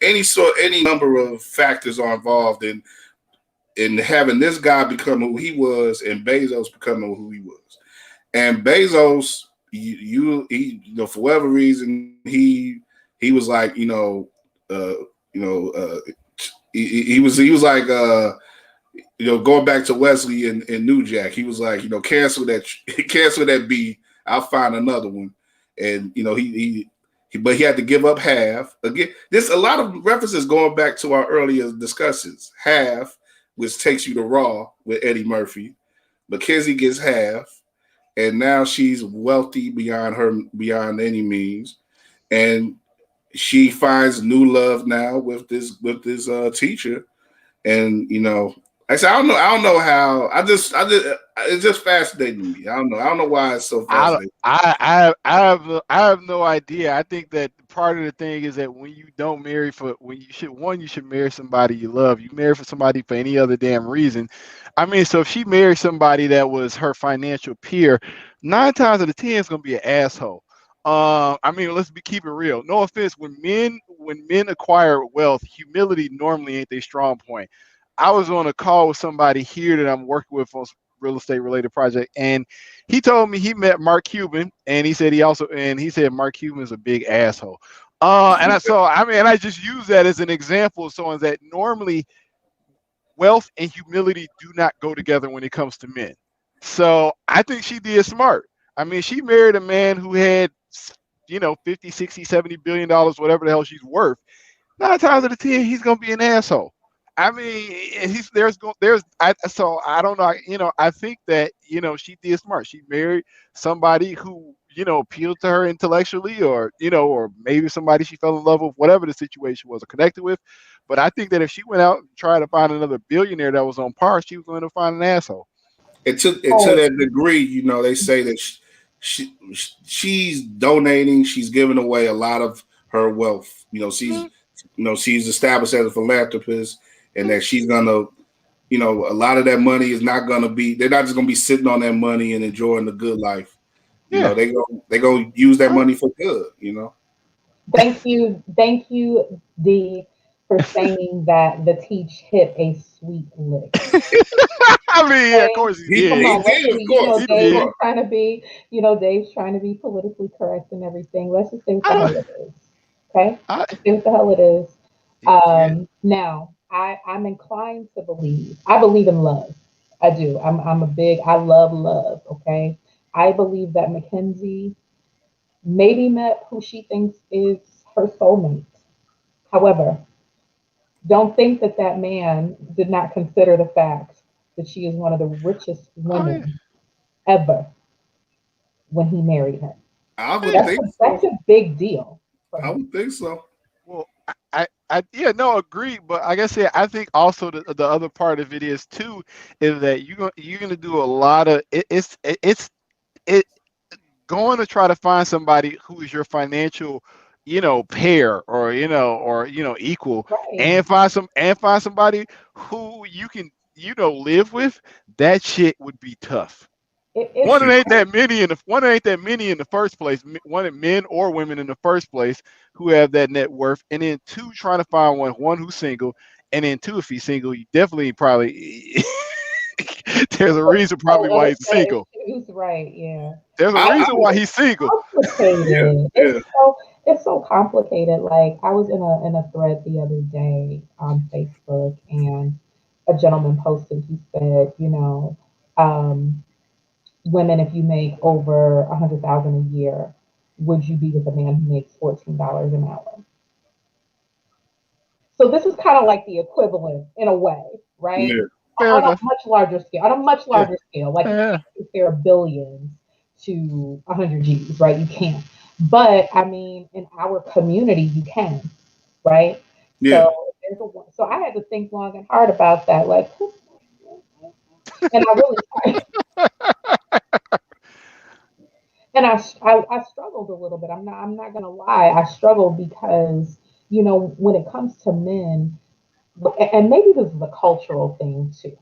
any number of factors are involved in having this guy become who he was, and Bezos becoming who he was. And Bezos, he for whatever reason, he was like, he was like, going back to Wesley and New Jack. He was like, cancel that B. I'll find another one. And but he had to give up half. Again, there's a lot of references going back to our earlier discussions. Half, which takes you to Raw with Eddie Murphy. Mackenzie gets half. And now she's wealthy beyond any means, and she finds new love now with this teacher. And I said, I don't know how. It's just fascinating to me. I don't know why it's so fascinating. I have no idea. I think that part of the thing is that when you don't marry you should marry somebody you love. You marry for somebody for any other damn reason. I mean, so if she married somebody that was her financial peer, 9 times out of 10 is gonna be an asshole. I mean, let's keep it real. No offense, when men acquire wealth, humility normally ain't their strong point. I was on a call with somebody here that I'm working with on real estate related project, and he told me he met Mark Cuban, and he said Mark Cuban is a big asshole. And I just use that as an example of someone that normally wealth and humility do not go together when it comes to men. So I think she did smart. I mean, she married a man who had 50, 60, 70 billion dollars, whatever the hell she's worth. 9 times out of 10, he's gonna be an asshole. I mean, I don't know. I think that she did smart. She married somebody who appealed to her intellectually, or maybe somebody she fell in love with, whatever the situation was, or connected with. But I think that if she went out and tried to find another billionaire that was on par, she was going to find an asshole. To that degree, they say that she's donating, she's giving away a lot of her wealth. She's established as a philanthropist. And that she's gonna, a lot of that money is not gonna be. They're not just gonna be sitting on that money and enjoying the good life. They're gonna use that money for good. Thank you, D, for saying that the teach hit a sweet lick. I mean, yeah, of Okay? course he Come did. He on, let's did, be, of course, He of Dave did. is course. trying to be, Dave's trying to be politically correct and everything. Let's just say what I the don't. hell it is. Okay? I, Let's say what the hell it is. yeah. Now, I'm inclined to believe, I believe in love. I do. I love love, okay? I believe that Mackenzie maybe met who she thinks is her soulmate. However, don't think that that man did not consider the fact that she is one of the richest Oh yeah. women ever when he married her. I would Yeah. think That's so. a big deal for I him. would think so. Well, yeah, no, agree. But like I said, I think also the other part of it is too, is that you're gonna do a lot of it going to try to find somebody who is your financial, pair, or equal, Right. and find somebody who you can live with. That shit would be tough. It's One, it ain't that many in the first place. One, men or women in the first place who have that net worth, and then two, trying to find one who's single, and then two, if he's single, you definitely probably there's a reason a probably why little he's set of single. issues, right? Yeah. There's a I reason would, why he's single. yeah, Complicated. yeah. It's so complicated. Like I was in a thread the other day on Facebook, and a gentleman posted. He said, um, women, if you make over 100,000 a year, would you be with a man who makes $14 an hour? So this is kind of like the equivalent in a way, right? Yeah. Fair On a enough. much larger scale. On a much Yeah. larger scale, like you Yeah. can't compare billions to 100 G's, right? You can't. But I mean, in our community, you can, right? Yeah. So so I had to think long and hard about that, like, and I really tried, and I struggled a little bit. I'm not gonna lie, I struggled because when it comes to men, and maybe this is a cultural thing too,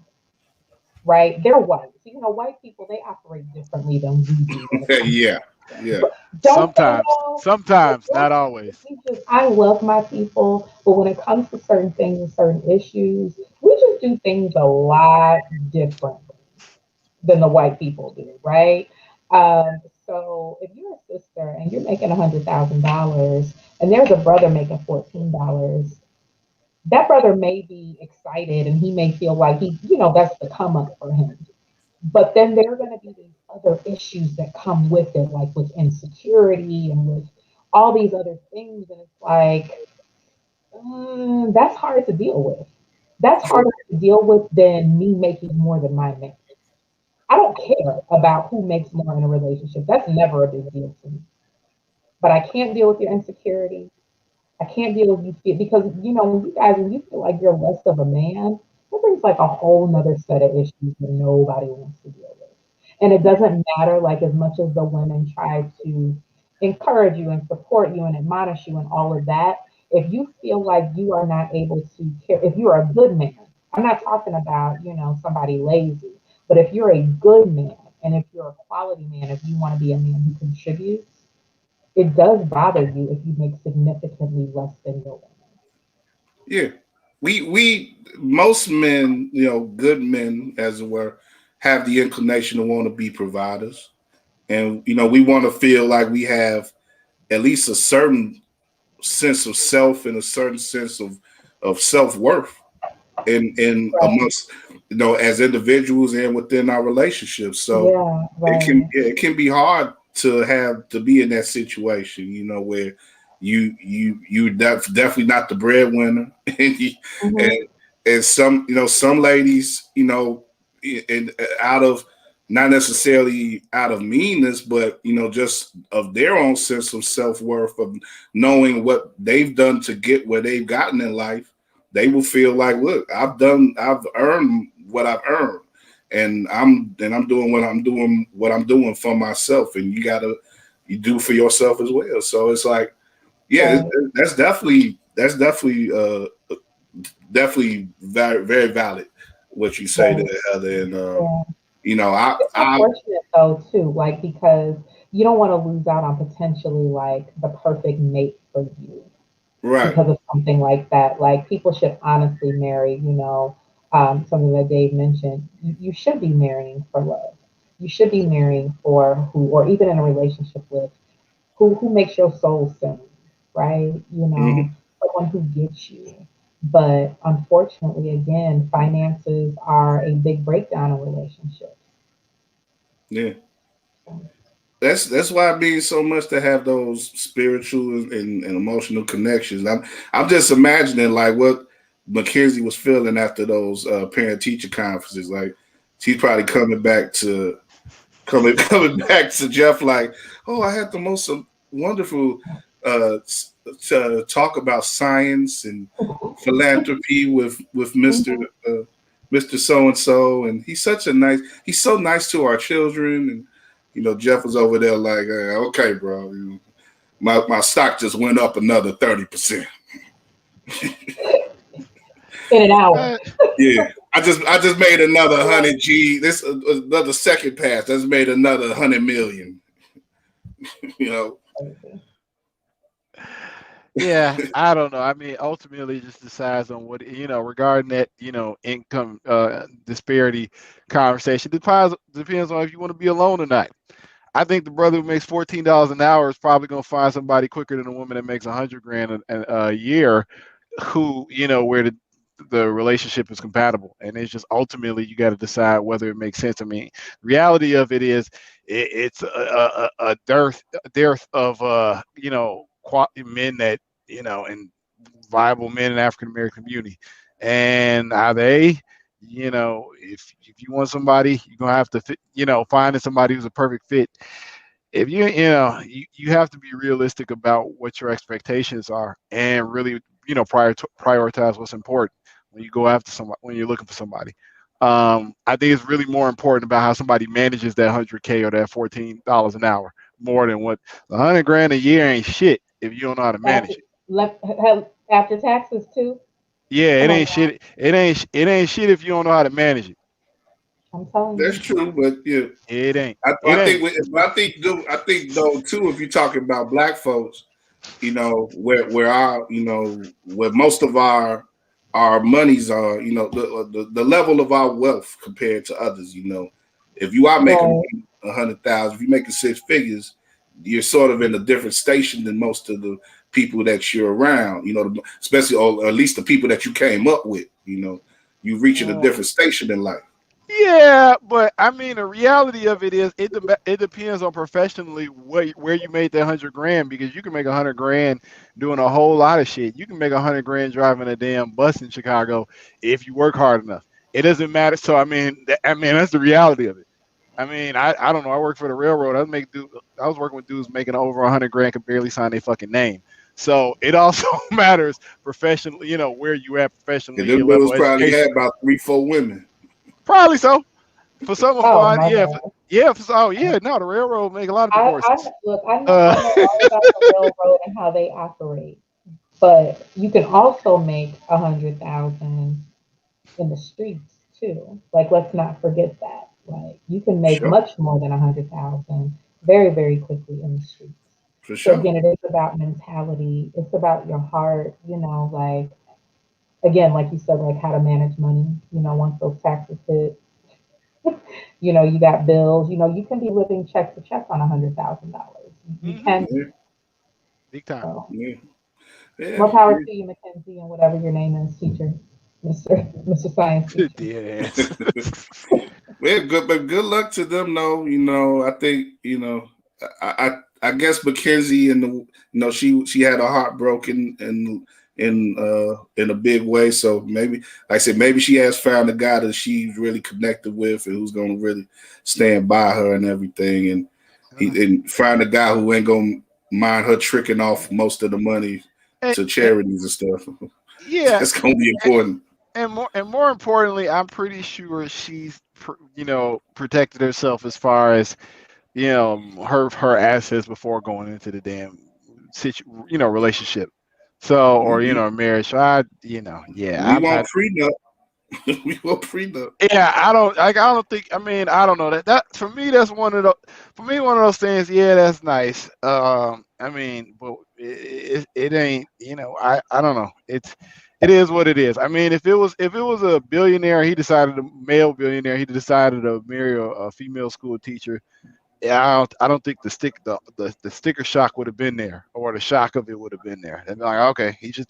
right? They're white. So, white people, they operate differently than we do when it comes Yeah. to that. Yeah. But don't they Sometimes, though? sometimes, Don't not always. we just, I love my people, but when it comes to certain things and certain issues, we just do things a lot differently than the white people do, right? So if you're a sister and you're making $100,000 and there's a brother making $14, that brother may be excited and he may feel like that's the come up for him. But then there are going to be these other issues that come with it, like with insecurity and with all these other things. And it's like, that's hard to deal with. That's harder to deal with than me making more than my man. I don't care about who makes more in a relationship. That's never a big deal to me. But I can't deal with your insecurity. I can't deal with you feel because when you feel like you're less of a man, that brings like a whole nother set of issues that nobody wants to deal with. And it doesn't matter like as much as the women try to encourage you and support you and admonish you and all of that. If you feel like you are not able to care, if you are a good man, I'm not talking about, somebody lazy, but if you're a good man and if you're a quality man, if you want to be a man who contributes, it does bother you if you make significantly less than your woman. Yeah. We most men, good men as it were, have the inclination to want to be providers. And we want to feel like we have at least a certain sense of self and a certain sense of self-worth in Right. amongst as individuals and within our relationships. So Yeah, it can right. it can be hard to be in that situation, where definitely not the breadwinner, and Hmm. and and some ladies, and out of not necessarily out of meanness, but just of their own sense of self worth, of knowing what they've done to get where they've gotten in life, they will feel like, look, I've earned what I've earned, and I'm doing what I'm doing for myself, and you do for yourself as well. So it's like, yeah, Right. that's definitely very, very valid what you say Right. there, Heather. And Yeah. It's I unfortunate though too, like because you don't want to lose out on potentially like the perfect mate for you Right. because of something like that. Like people should honestly marry, something that Dave mentioned. You should be marrying for love. You should be marrying for who, or even in a relationship with who makes your soul sing, right? Hmm. Someone who gets you. But unfortunately, again, finances are a big breakdown in relationships. Yeah. So, That's why it means so much to have those spiritual and emotional connections. I'm just imagining like what Mackenzie was feeling after those parent teacher conferences. Like she's probably coming back to Jeff like, oh, I had the most wonderful talk about science and philanthropy with mhm. Mr. So and so, and he's so nice to our children, and Jeff was over there like, okay, bro, my stock just went up another 30%. In an hour. Uh, Yeah, I just made another 100 G. This another second pass. That's made another 100 million. you know. yeah, I don't know. I mean, ultimately, it just decides on what regarding that income disparity conversation. Depends on if you want to be alone or not. I think the brother who makes $14 an hour is probably going to find somebody quicker than a woman that makes 100 grand a year, who where the relationship is compatible. And it's just ultimately you got to decide whether it makes sense. I mean, reality of it is it's a dearth of men that and viable men in the African American community. And are they? If you want somebody, you're gonna have to fit, finding somebody who's a perfect fit. If you have to be realistic about what your expectations are and really prioritize what's important when you go after somebody, when you're looking for somebody. I think it's really more important about how somebody manages that 100K or that $14 an hour more than what 100 grand a year ain't shit if you don't know how to manage After, it. after taxes too. Yeah, it Come on ain't now. shit. It ain't shit if you don't know how to manage it. I'm telling That's you. true, but yeah, It ain't. I, It I think ain't. I think though too. If you're talking about black folks, where our where most of our monies are, the level of our wealth compared to others. If you are making Right. 100,000, if you're making six figures, you're sort of in a different station than most of the people that you're around. Especially or at least the people that you came up with. You're reaching a Well, different station in life. yeah, but I mean, the reality of it is, it depends on professionally where you made that 100 grand, because you can make 100 grand doing a whole lot of shit. You can make 100 grand driving a damn bus in Chicago if you work hard enough. It doesn't matter. So I mean that's the reality of it. I mean, I don't know. I worked for the railroad. I was working with dudes making over 100 grand could barely sign their fucking name. So it also matters professionally. Where you at And professionally, them your level dudes of probably education. had about 3, 4 women. Probably so. For some of Oh them, my yeah, God. oh yeah, no, the railroad make a lot of I divorces. look. I know. Uh, I know all about the railroad and how they operate. But you can also make 100,000 in the streets too. Like, let's not forget that. Like, you can make Sure, much more than 100,000 very, very quickly in the streets. for So sure. again, it is about mentality. It's about your heart. Like again, like you said, like how to manage money. Once those taxes hit, you got bills. You can be living check to check on $100,000. You hmm can. Yeah, Big time. So yeah, yeah. more power to you, Mackenzie, and whatever your name is, teacher, Mr. Science teacher. Dead ass. Yeah, good, but good luck to them. Though I think I guess Mackenzie and she had her heart broken in a big way. So maybe, like I said, maybe she has found a guy that she's really connected with and who's going to really stand by her and everything, and and find a guy who ain't going to mind her tricking off most of the money and, to and- charities and stuff. yeah, That's going to be and, important. and more importantly, I'm pretty sure she's protected herself as far as her assets before going into the damn relationship. So or We marriage. So I we yeah, I'm want not. prenup. We will prenup. Yeah, I don't think. I mean, I don't know that for me that's one of those things. Yeah, that's nice. I mean, but it ain't. I don't know. It is what it is. I mean, if it was a billionaire, a male billionaire, he decided to marry a female school teacher. Yeah, I don't think the sticker shock would have been there, or the shock of it would have been there. And like, okay, he that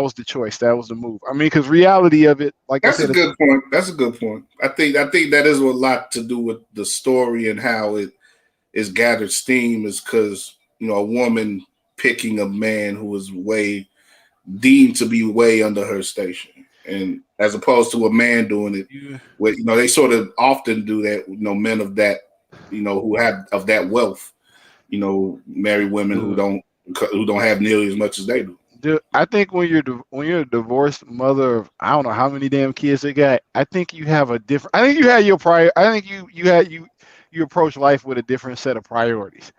was the choice, that was the move. I mean, because reality of it, like That's I a said, good point. That's a good point. I think that is a lot to do with the story and how it is gathered steam. Is because a woman picking a man who is deemed to be way under her station, and as opposed to a man doing it. yeah. They sort of often do that. Men of that, who have of that wealth, marry women who don't have nearly as much as they do. Dude, I think when you're a divorced mother of I don't know how many damn kids they got, I think you have a different. I think you had your prior. I think you approach life with a different set of priorities.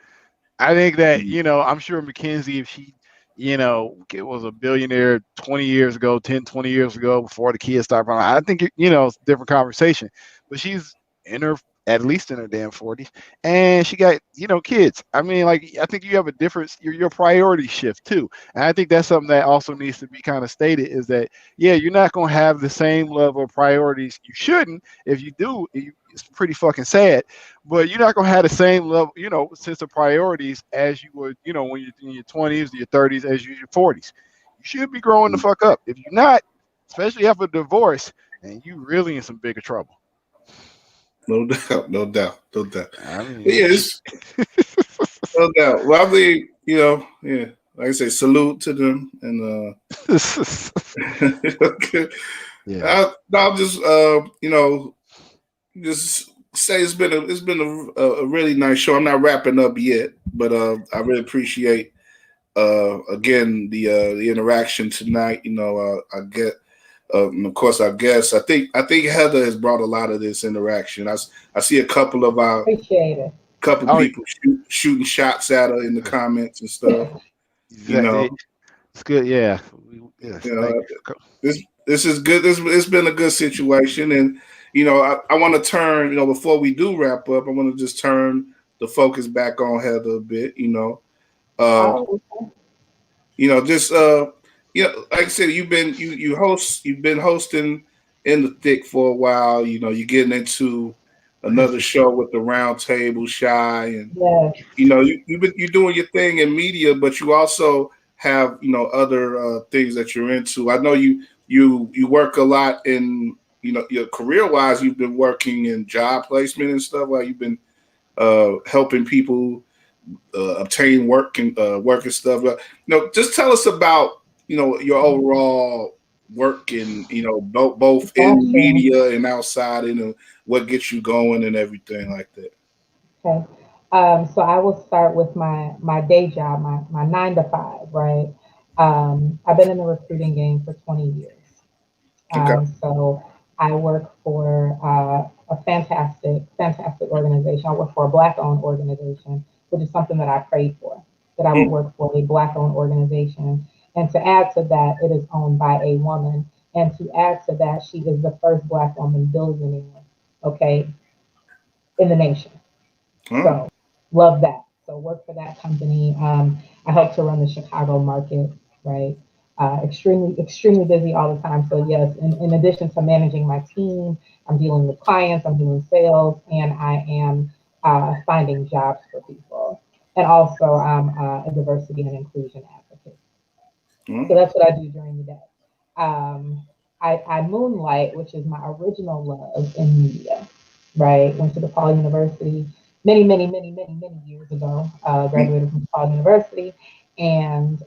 I think that I'm sure Mackenzie, if she it was a billionaire 20 years ago, 10, 20 years ago, before the kids started. I think it's a different conversation. But she's at least in her damn 40s, and she got kids. I mean, like, I think you have a difference. Your priority shift too, and I think that's something that also needs to be kind of stated. Is that you're not going to have the same level of priorities. You shouldn't. If you do, it's pretty fucking sad. But you're not going to have the same level, sense of priorities as you would, when you're in your 20s, your 30s, as you your 40s. You should be growing the fuck up. If you're not, especially after a divorce, and you really in some bigger trouble. No doubt. I mean, yes, no doubt. Well, I mean, like I say, salute to them, and okay. yeah. I'll just just say it's been a really nice show. I'm not wrapping up yet, but I really appreciate again the interaction tonight. I get. And of course, I guess I think Heather has brought a lot of this interaction. I see a couple of Appreciate it. people shooting shots at her in the comments and stuff. It's good. Yeah. This is good. It's been a good situation, and I want to turn. Before we do wrap up, I want to just turn the focus back on Heather a bit. Just like I said, you've been hosting in the thick for a while. You're getting into another show with the Roundtable Chi, and you're doing your thing in media, but you also have other things that you're into. I know you work a lot in your career wise. You've been working in job placement and stuff. While you've been helping people obtain work and stuff. Just tell us about your overall work in both in media and outside, and what gets you going and everything like that. Okay. So I will start with my day job, my 9 to 5, right? I've been in the recruiting game for 20 years. So I work for a fantastic organization. I work for a Black-owned organization, which is something that I prayed for, that I would work for a Black-owned organization. And to add to that, it is owned by a woman. And to add to that, she is the first Black woman billionaire, okay, in the nation. So love that. So work for that company. I help to run the Chicago market, right? Extremely busy all the time. So yes, in addition to managing my team, I'm dealing with clients, I'm doing sales, and I am finding jobs for people. And also I'm a diversity and inclusion advocate. So that's what I do during the day. I moonlight, which is my original love in media, right? Went to DePaul University many years ago, graduated from DePaul University, and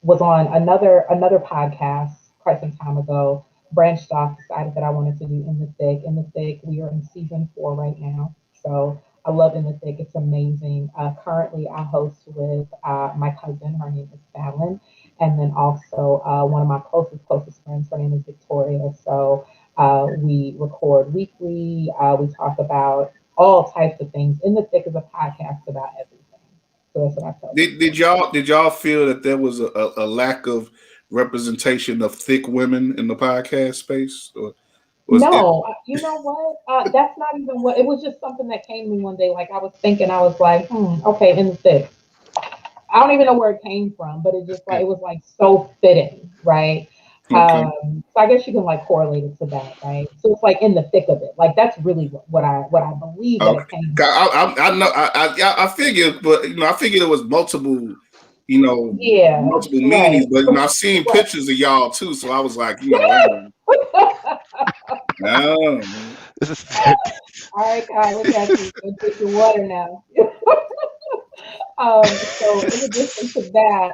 was on another podcast quite some time ago, branched off, decided that I wanted to do In the Thick. In the Thick, we are in season 4 right now. So I love In the Thick. It's amazing. Currently, I host with my cousin. Her name is Fallon. And then also one of my closest friends. Her name is Victoria. So we record weekly. We talk about all types of things. In the Thick is a podcast about everything. So that's what I felt. Did y'all feel that there was a lack of representation of thick women in the podcast space? Or no, you know what? That's not even what it was. Just something that came to me one day. Like I was thinking, I was like, okay, in the thick. I don't even know where it came from, but it just like it was like so fitting, right? Okay. So I guess you can like correlate it to that, right? So it's like in the thick of it. Like that's really what I believe that it came from. I know I figured, but I figured it was multiple, Yeah, multiple right. meanings. But I've seen Right. pictures of y'all too, so I was like, no, man. This is All right, Kai, look at you. Go drink your water now. So in addition to that,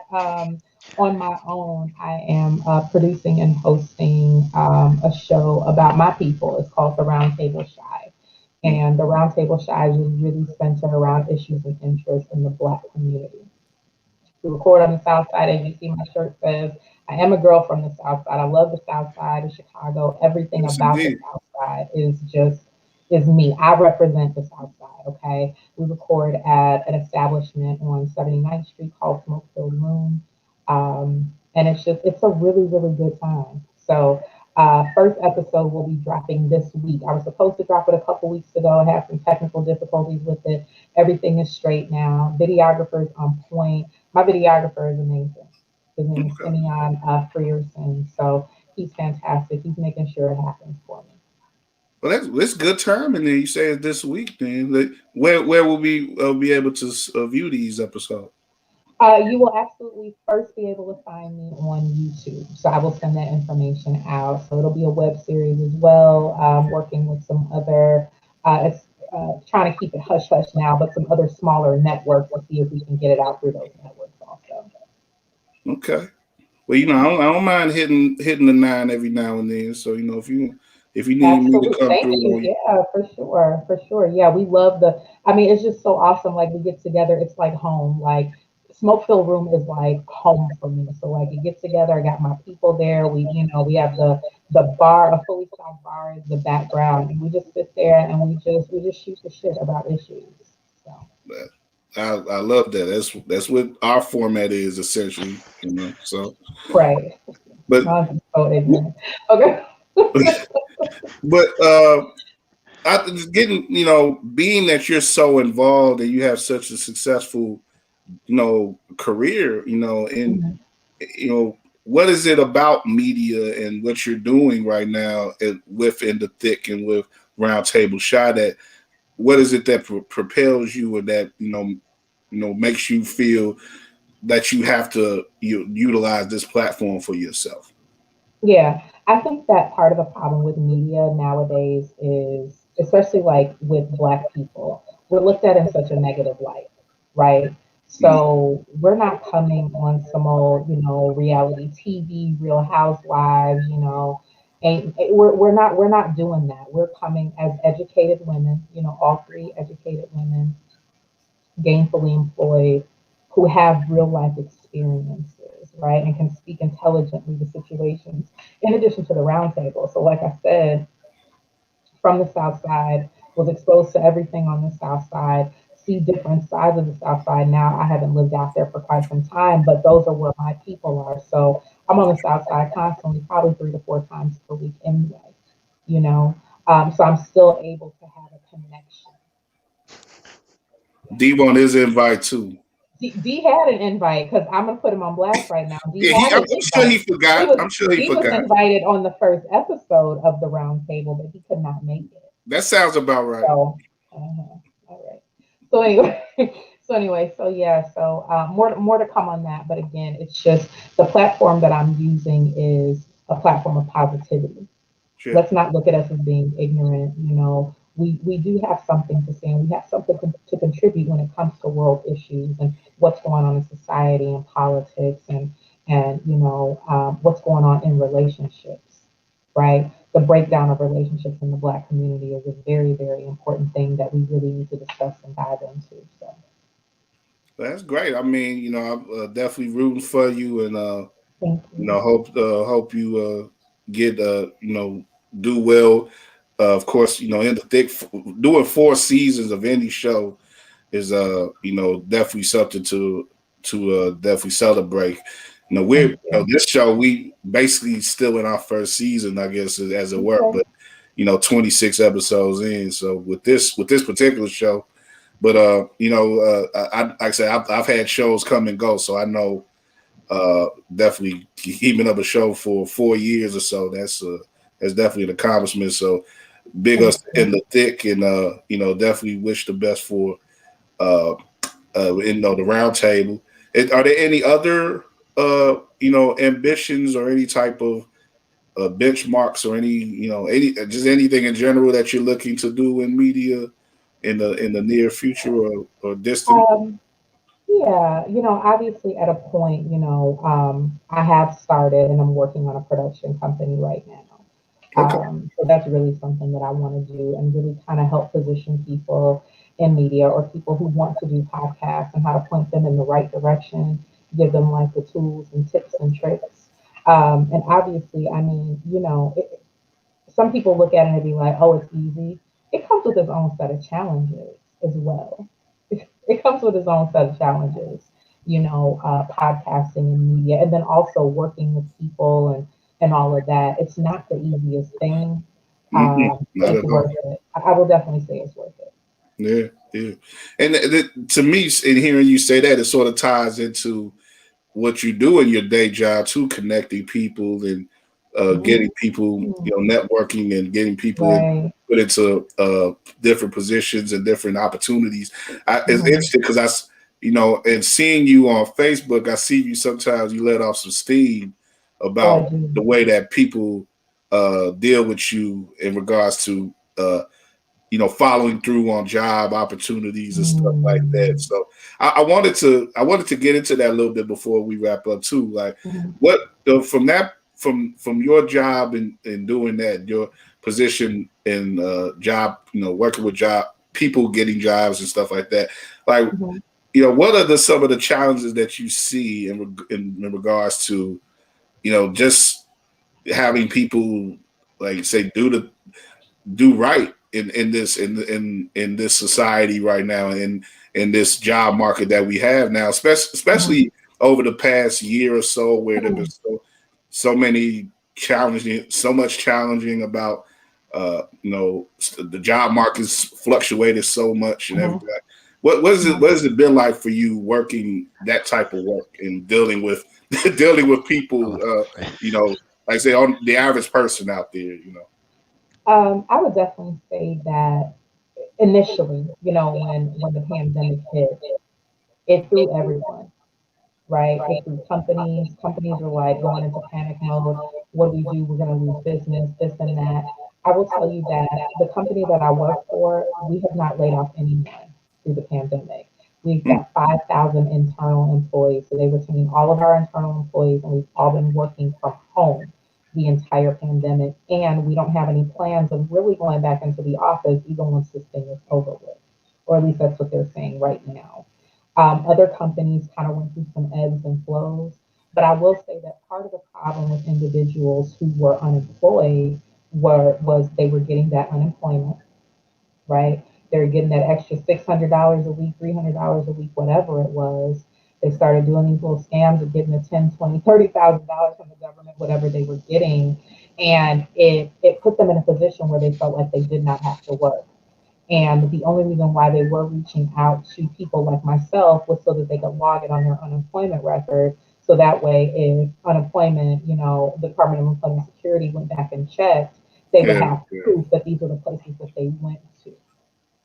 on my own, I am producing and hosting a show about my people. It's called the Roundtable Chi. And the Roundtable Chi is really centered around issues of interest in the Black community. We record on the South Side, as you see my shirt says. I am a girl from the South Side. I love the South Side of Chicago. Everything Yes, about the indeed. South Side is me. I represent the South Side. Okay, we record at an establishment on 79th Street called Smoke Filled Room, and it's a really good time. So. First episode will be dropping this week. I was supposed to drop it a couple weeks ago. I had some technical difficulties with it. Everything is straight now. Videographer's on point. My videographer is amazing. His name is Okay. Simeon Frierson. So he's fantastic. He's making sure it happens for me. Well, that's good timing. Then you say it's this week. Then where will we be able to view these episodes? You will absolutely first be able to find me on YouTube. So I will send that information out. So it'll be a web series as well, working with some other, it's, trying to keep it hush hush now, but some other smaller networks to see if we can get it out through those networks also. Okay. Well, I don't mind hitting the 9 every now and then. So if you need me to Absolutely. come Thank through you. on you. Yeah, for sure. For sure. Yeah, we love I mean, it's just so awesome. Like we get together, it's like home. Like Smoke Fill Room is like home for me. So like you get together, I got my people there. We have the bar, a fully stocked bar is the background. And we just sit there and we just shoot the shit about issues. So I love that. That's what our format is essentially. So, right. but I'm so ignorant. Okay. but I just getting being that you're so involved and you have such a successful career, and Mhm. what is it about media and what you're doing right now within the thick and with Roundtable Chi that what is it that propels you or that makes you feel that you have to utilize this platform for yourself? Yeah, I think that part of the problem with media nowadays is, especially like with Black people, we're looked at in such a negative light, right? Mhm. So we're not coming on some old, reality TV, Real Housewives, and we're not doing that. We're coming as educated women, all three educated women gainfully employed who have real life experiences, right, and can speak intelligently to situations, in addition to the roundtable. So, like I said, from the South Side, was exposed to everything on the South Side, see different sides of the South Side. Now, I haven't lived out there for quite some time, but those are where my people are. So, I'm on the South Side constantly, probably 3 to 4 times per week anyway, you know. So, I'm still able to have a connection. Yeah. Dev on his invite too. D had an invite because I'm gonna put him on blast right now. D Yeah, had I'm an sure invite. he He forgot. was I'm sure he he was forgot. invited on the first episode of the round table, but he could not make it. That sounds about right. So, all right. So anyway, so yeah, so more to come on that. But again, it's just the platform that I'm using is a platform of positivity. Sure. Let's not look at us as being ignorant. We do have something to say, and we have something to contribute when it comes to world issues and what's going on in society and politics and what's going on in relationships, right? The breakdown of relationships in the Black community is a very important thing that we really need to discuss and dive into. So That's great. I mean, I'm definitely rooting for you, and thank you. hope you get do well. Of course, in the thick, doing 4 seasons of any show is definitely something to definitely celebrate. this show, we basically still in our first season, I guess, as it were, but 26 episodes in. So with this particular show, but like I said, I've had shows come and go, so I know definitely keeping up a show for 4 years or so. That's definitely an accomplishment. So big us in the thick, and definitely wish the best for the roundtable. Are there any other ambitions or any type of benchmarks or just anything in general that you're looking to do in media in the near future or distant? Yeah, obviously at a point, I have started and I'm working on a production company right now. Okay. So that's really something that I want to do and really kind of help position people in media or people who want to do podcasts and how to point them in the right direction, give them like the tools and tips and tricks. And obviously, I mean, some people look at it and be like, oh, it's easy. It comes with its own set of challenges as well. It comes with its own set of challenges, podcasting and media, and then also working with people and all of that. It's not the easiest thing. Not It's at all. worth it. I will definitely say it's worth it. Yeah. And to me, in hearing you say that, it sort of ties into what you do in your day job too, connecting people and getting people, networking and getting people put into different positions and different opportunities. It's interesting because and seeing you on Facebook, I see you sometimes you let off some steam about the way that people deal with you in regards to following through on job opportunities and stuff like that. So I wanted to get into that a little bit before we wrap up too. Like what from your job in doing that, your position in job, working with job people getting jobs and stuff like that. Like, what are some of the challenges that you see in regards to, just having people like say do right in this society right now, in this job market that we have now, especially over the past year or so, where there was so much challenging about the job market's fluctuated so much and everything. What has it been like for you working that type of work and dealing with people, like I say, on the average person out there, I would definitely say that initially, when the pandemic hit, it threw everyone, right? It threw companies. Companies were like going into panic mode. What do we do? We're going to lose business, this and that. I will tell you that the company that I work for, we have not laid off anyone through the pandemic. We've got 5,000 internal employees. So they retain all of our internal employees, and we've all been working from home the entire pandemic. And we don't have any plans of really going back into the office even once this thing is over with. Or at least that's what they're saying right now. Other companies kind of went through some ebbs and flows. But I will say that part of the problem with individuals who were unemployed was they were getting that unemployment, right? They were getting that extra $600 a week, $300 a week, whatever it was. They started doing these little scams of getting the $10, $20, $30,000 from the government, whatever they were getting, and it put them in a position where they felt like they did not have to work. And the only reason why they were reaching out to people like myself was so that they could log it on their unemployment record. So that way, if unemployment, the Department of Employment Security went back and checked, they would have proof that these are the places that they went to.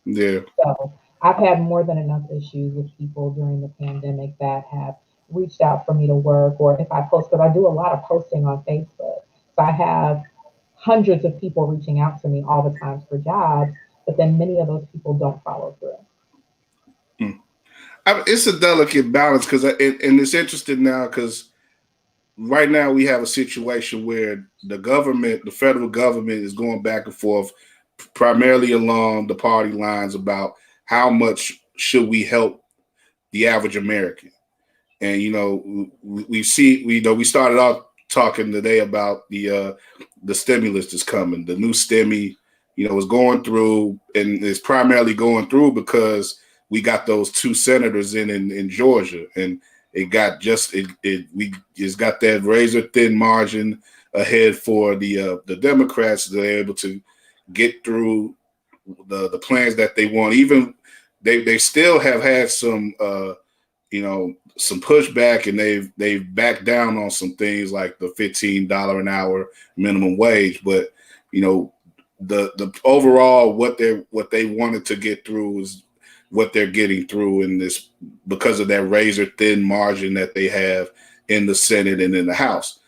Yeah. So I've had more than enough issues with people during the pandemic that have reached out for me to work, or if I post, because I do a lot of posting on Facebook. So I have hundreds of people reaching out to me all the time for jobs, but then many of those people don't follow through. It's a delicate balance because, and it's interesting now because right now we have a situation where the federal government is going back and forth, primarily along the party lines about how much should we help the average American. And we started off talking today about the stimulus that's coming, the new stimmy, is going through, and it's primarily going through because we got those two senators in Georgia, and it got we just got that razor thin margin ahead for the Democrats. They're able to get through the plans that they want. Even they still have had some some pushback, and they've backed down on some things like the $15 an hour minimum wage. But the overall what they wanted to get through is what they're getting through in this because of that razor thin margin that they have in the Senate and in the House.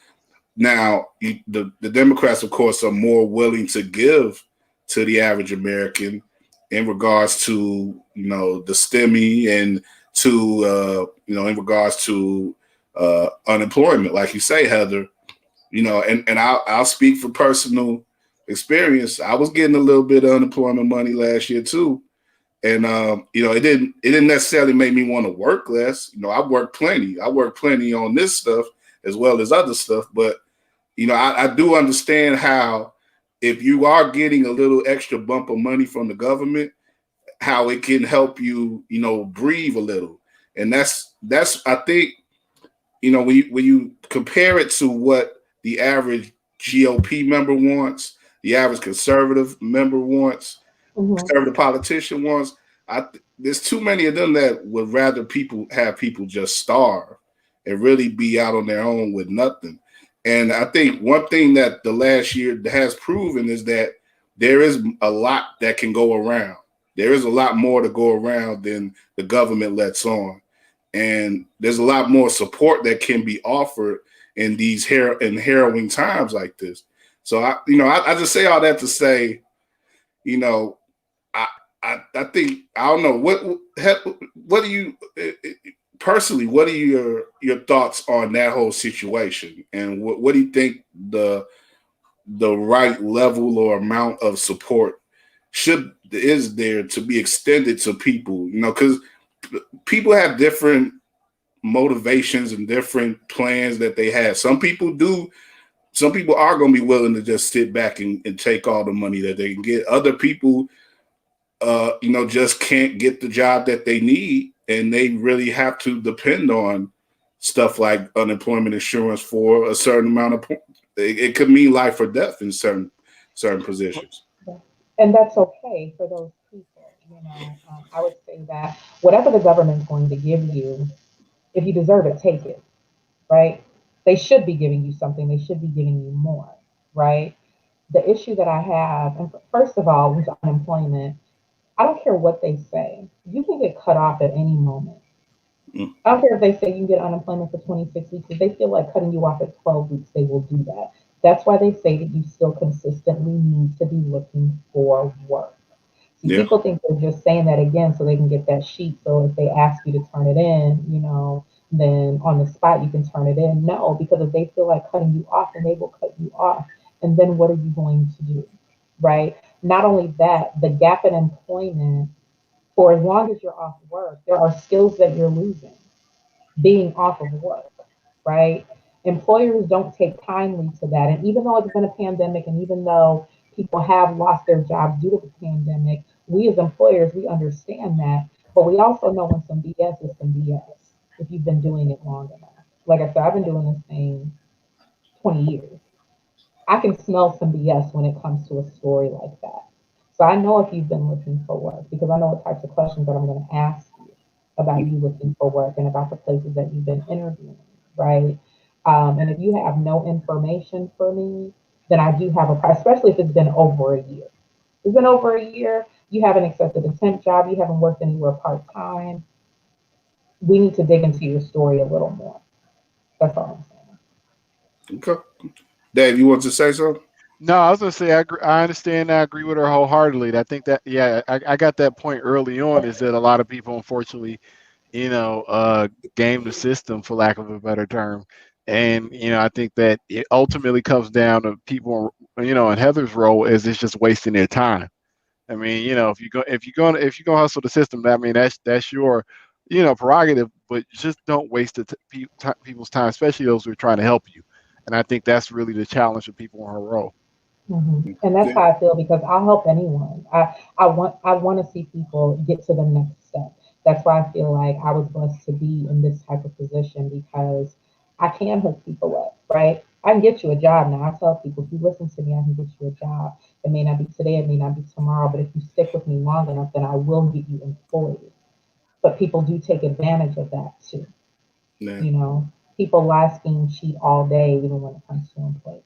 Now, the Democrats, of course, are more willing to give to the average American in regards to the STEMI and to in regards to unemployment, like you say, Heather. And I'll speak for personal experience. I was getting a little bit of unemployment money last year too, and it didn't necessarily make me want to work less. I worked plenty. I worked plenty on this stuff as well as other stuff, but I do understand how if you are getting a little extra bump of money from the government, how it can help you, breathe a little. And that's I think, when you compare it to what the average GOP member wants, the average conservative member wants, conservative politician wants, there's too many of them that would rather have people just starve and really be out on their own with nothing. And I think one thing that the last year has proven is that there is a lot that can go around. There is a lot more to go around than the government lets on. And there's a lot more support that can be offered in these harrowing times like this. So I just say all that to say, I think, I don't know, what do you personally, what are your thoughts on that whole situation, and what do you think the right level or amount of support is there to be extended to people? Because people have different motivations and different plans that they have. Some people are going to be willing to just sit back and take all the money that they can get. Other people just can't get the job that they need, and they really have to depend on stuff like unemployment insurance for a certain amount of it could mean life or death in certain positions. And that's okay for those people. I would say that whatever the government's going to give you, if you deserve it, take it, right? They should be giving you something. They should be giving you more, right? The issue that I have, and first of all, with unemployment, I don't care what they say. You can get cut off at any moment. I don't care if they say you can get unemployment for 26 weeks. If they feel like cutting you off at 12 weeks, they will do that. That's why they say that you still consistently need to be looking for work. See, people think they're just saying that again so they can get that sheet. So if they ask you to turn it in, then on the spot you can turn it in. No, because if they feel like cutting you off, then they will cut you off. And then what are you going to do? Right? Not only that, the gap in employment, for as long as you're off work, there are skills that you're losing being off of work, right? Employers don't take kindly to that. And even though it's been a pandemic, and even though people have lost their jobs due to the pandemic, we as employers, we understand that. But we also know when some BS is some BS if you've been doing it long enough. Like I said, I've been doing this thing 20 years. I can smell some BS when it comes to a story like that. So I know if you've been looking for work because I know what types of questions that I'm going to ask you about you looking for work and about the places that you've been interviewing, right? And if you have no information for me, then I do have especially if it's been over a year. If it's been over a year, you haven't accepted a temp job, you haven't worked anywhere part-time. We need to dig into your story a little more. That's all I'm saying. Okay. Dave, you want to say something? No, I was gonna say I understand. I agree with her wholeheartedly. I think that I got that point early on. Is that a lot of people, unfortunately, game the system, for lack of a better term, and I think that it ultimately comes down to people, in Heather's role is it's just wasting their time. I mean, if you're gonna hustle the system, I mean that's your prerogative, but just don't waste people's time, especially those who are trying to help you. And I think that's really the challenge of people in her role. And that's how I feel because I'll help anyone. I want to see people get to the next step. That's why I feel like I was blessed to be in this type of position because I can hook people up, right? I can get you a job now. I tell people, if you listen to me, I can get you a job. It may not be today, it may not be tomorrow, but if you stick with me long enough, then I will get you employed. But people do take advantage of that too. Yeah. You know, people lie, scheme, cheat all day, even when it comes to employment.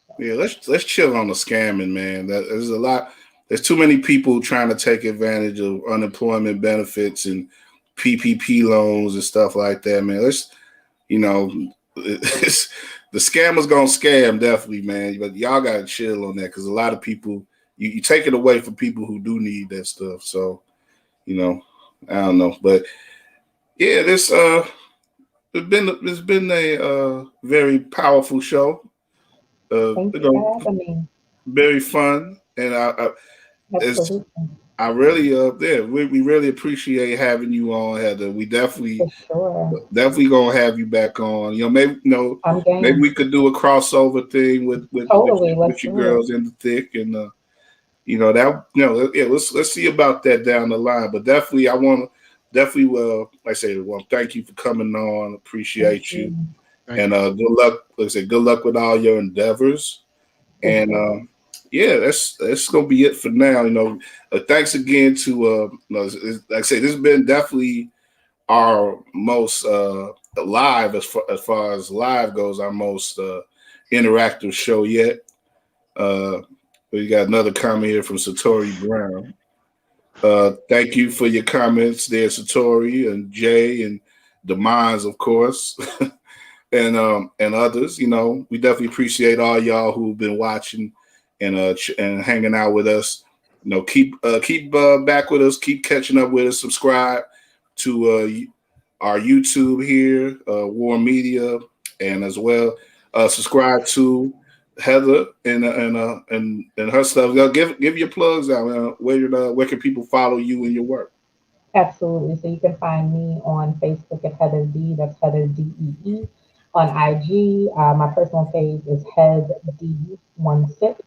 So. Yeah, let's chill on the scamming, man. There's a lot. There's too many people trying to take advantage of unemployment benefits and PPP loans and stuff like that, man. Let's, you know, the scammers gonna scam definitely, man. But y'all gotta chill on that because a lot of people you take it away from people who do need that stuff. So, you know, I don't know, but yeah, it's been a very powerful show. Thank You you know, for having me. very fun, and it's Absolutely. I really yeah, we really appreciate having you on, Heather. We For sure. definitely gonna have you back on. You know, I'm maybe game. we could do a crossover thing Totally. with Let's your do it. girls in the thick, and you know that yeah, let's see about that down the line. But definitely, I want to definitely like I say, well, thank you for coming on. Thank Appreciate you, you. Thank and you. good luck. Like I say, good luck with all your endeavors. For And sure. yeah, that's gonna be it for now. You know, thanks again to like I say, this has been definitely our most live as far as live goes, our most interactive show yet. Uh, we got another comment here from Satori Brown. Thank you for your comments there, Satori and Jay and Demise, of course. And others. You know, we definitely appreciate all y'all who've been watching and hanging out with us. You know, keep back with us, keep catching up with us. Subscribe to our YouTube here, War Media, and as well subscribe to Heather and her stuff. Now, give your plugs out. Where can people follow you and your work? Absolutely. So you can find me on Facebook at Heather D. That's Heather DEE. On IG, my personal page is Head D16.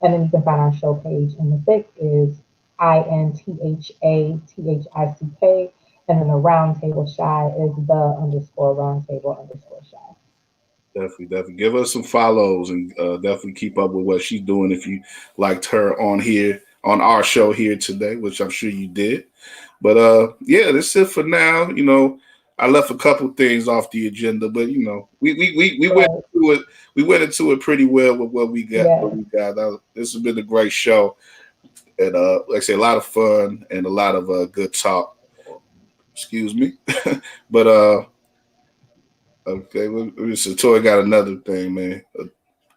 And then you can find our show page in the thick is INTHATHICK. And then the Roundtable Chi is the_Roundtable_Chi. Definitely give us some follows and definitely keep up with what she's doing. If you liked her on here on our show here today, which I'm sure you did. But yeah, that's it for now. You know, I left a couple things off the agenda, but you know, we went Right. into it. We went into it pretty well with what we got. Yes. This has been a great show, and like I say, a lot of fun and a lot of good talk. Excuse me, but okay, so Toy got another thing, man.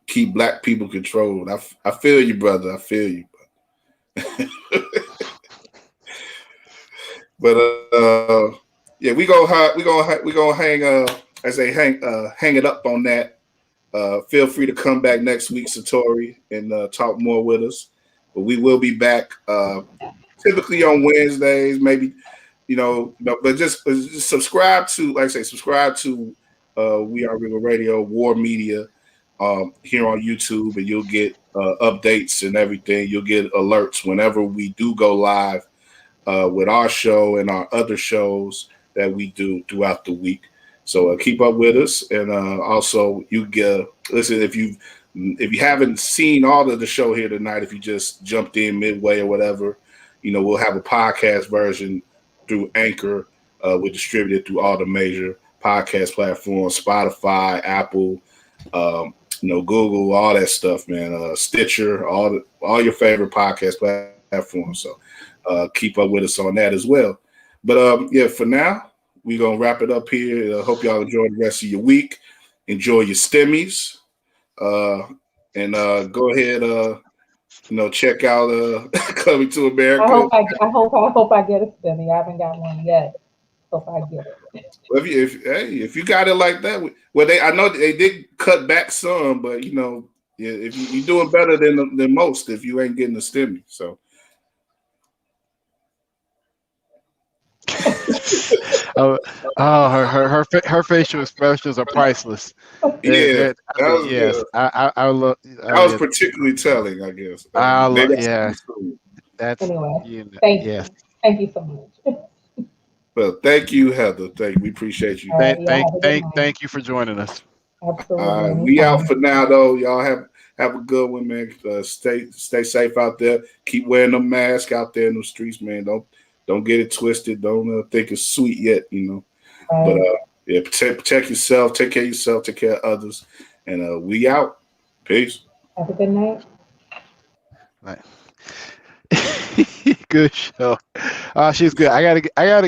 Keep black people controlled. I feel you, brother. I feel you. But yeah, we gonna hang as they hang it up on that. Feel free to come back next week, Satori, and talk more with us. But we will be back typically on Wednesdays, maybe but just subscribe to, like I say, subscribe to We Are River Radio War Media here on YouTube, and you'll get updates and everything. You'll get alerts whenever we do go live with our show and our other shows that we do throughout the week. So keep up with us, and also you get listen if you haven't seen all of the show here tonight. If you just jumped in midway or whatever, we'll have a podcast version through Anchor. We're distributed through all the major podcast platforms: Spotify, Apple, Google, all that stuff, man. Stitcher, all your favorite podcast platforms. So keep up with us on that as well. But yeah, for now, we're gonna wrap it up here. I hope y'all enjoy the rest of your week. Enjoy your stimmies, and go ahead. Check out Coming to America. I hope I get a stimmy. I haven't got one yet. Hope I get it. If you got it like that, well, I know they did cut back some, but yeah, if you're doing better than most, if you ain't getting a stimmy, so. Oh, her facial expressions are priceless. Yeah, Yes, I love. That was particularly telling, I guess. I love. Maybe I Yeah, should. that's Anyway, thank yes. you. Thank you so much. Well, thank you, Heather. We appreciate you. Thank you for joining us. Absolutely. We out for now, though. Y'all have a good one, man. Stay safe out there. Keep wearing the mask out there in the streets, man. Don't get it twisted. Don't think it's sweet yet, you know. Right. But yeah, protect yourself. Take care of yourself. Take care of others. And we out. Peace. Have a good night. Right. Good show. She's good. I gotta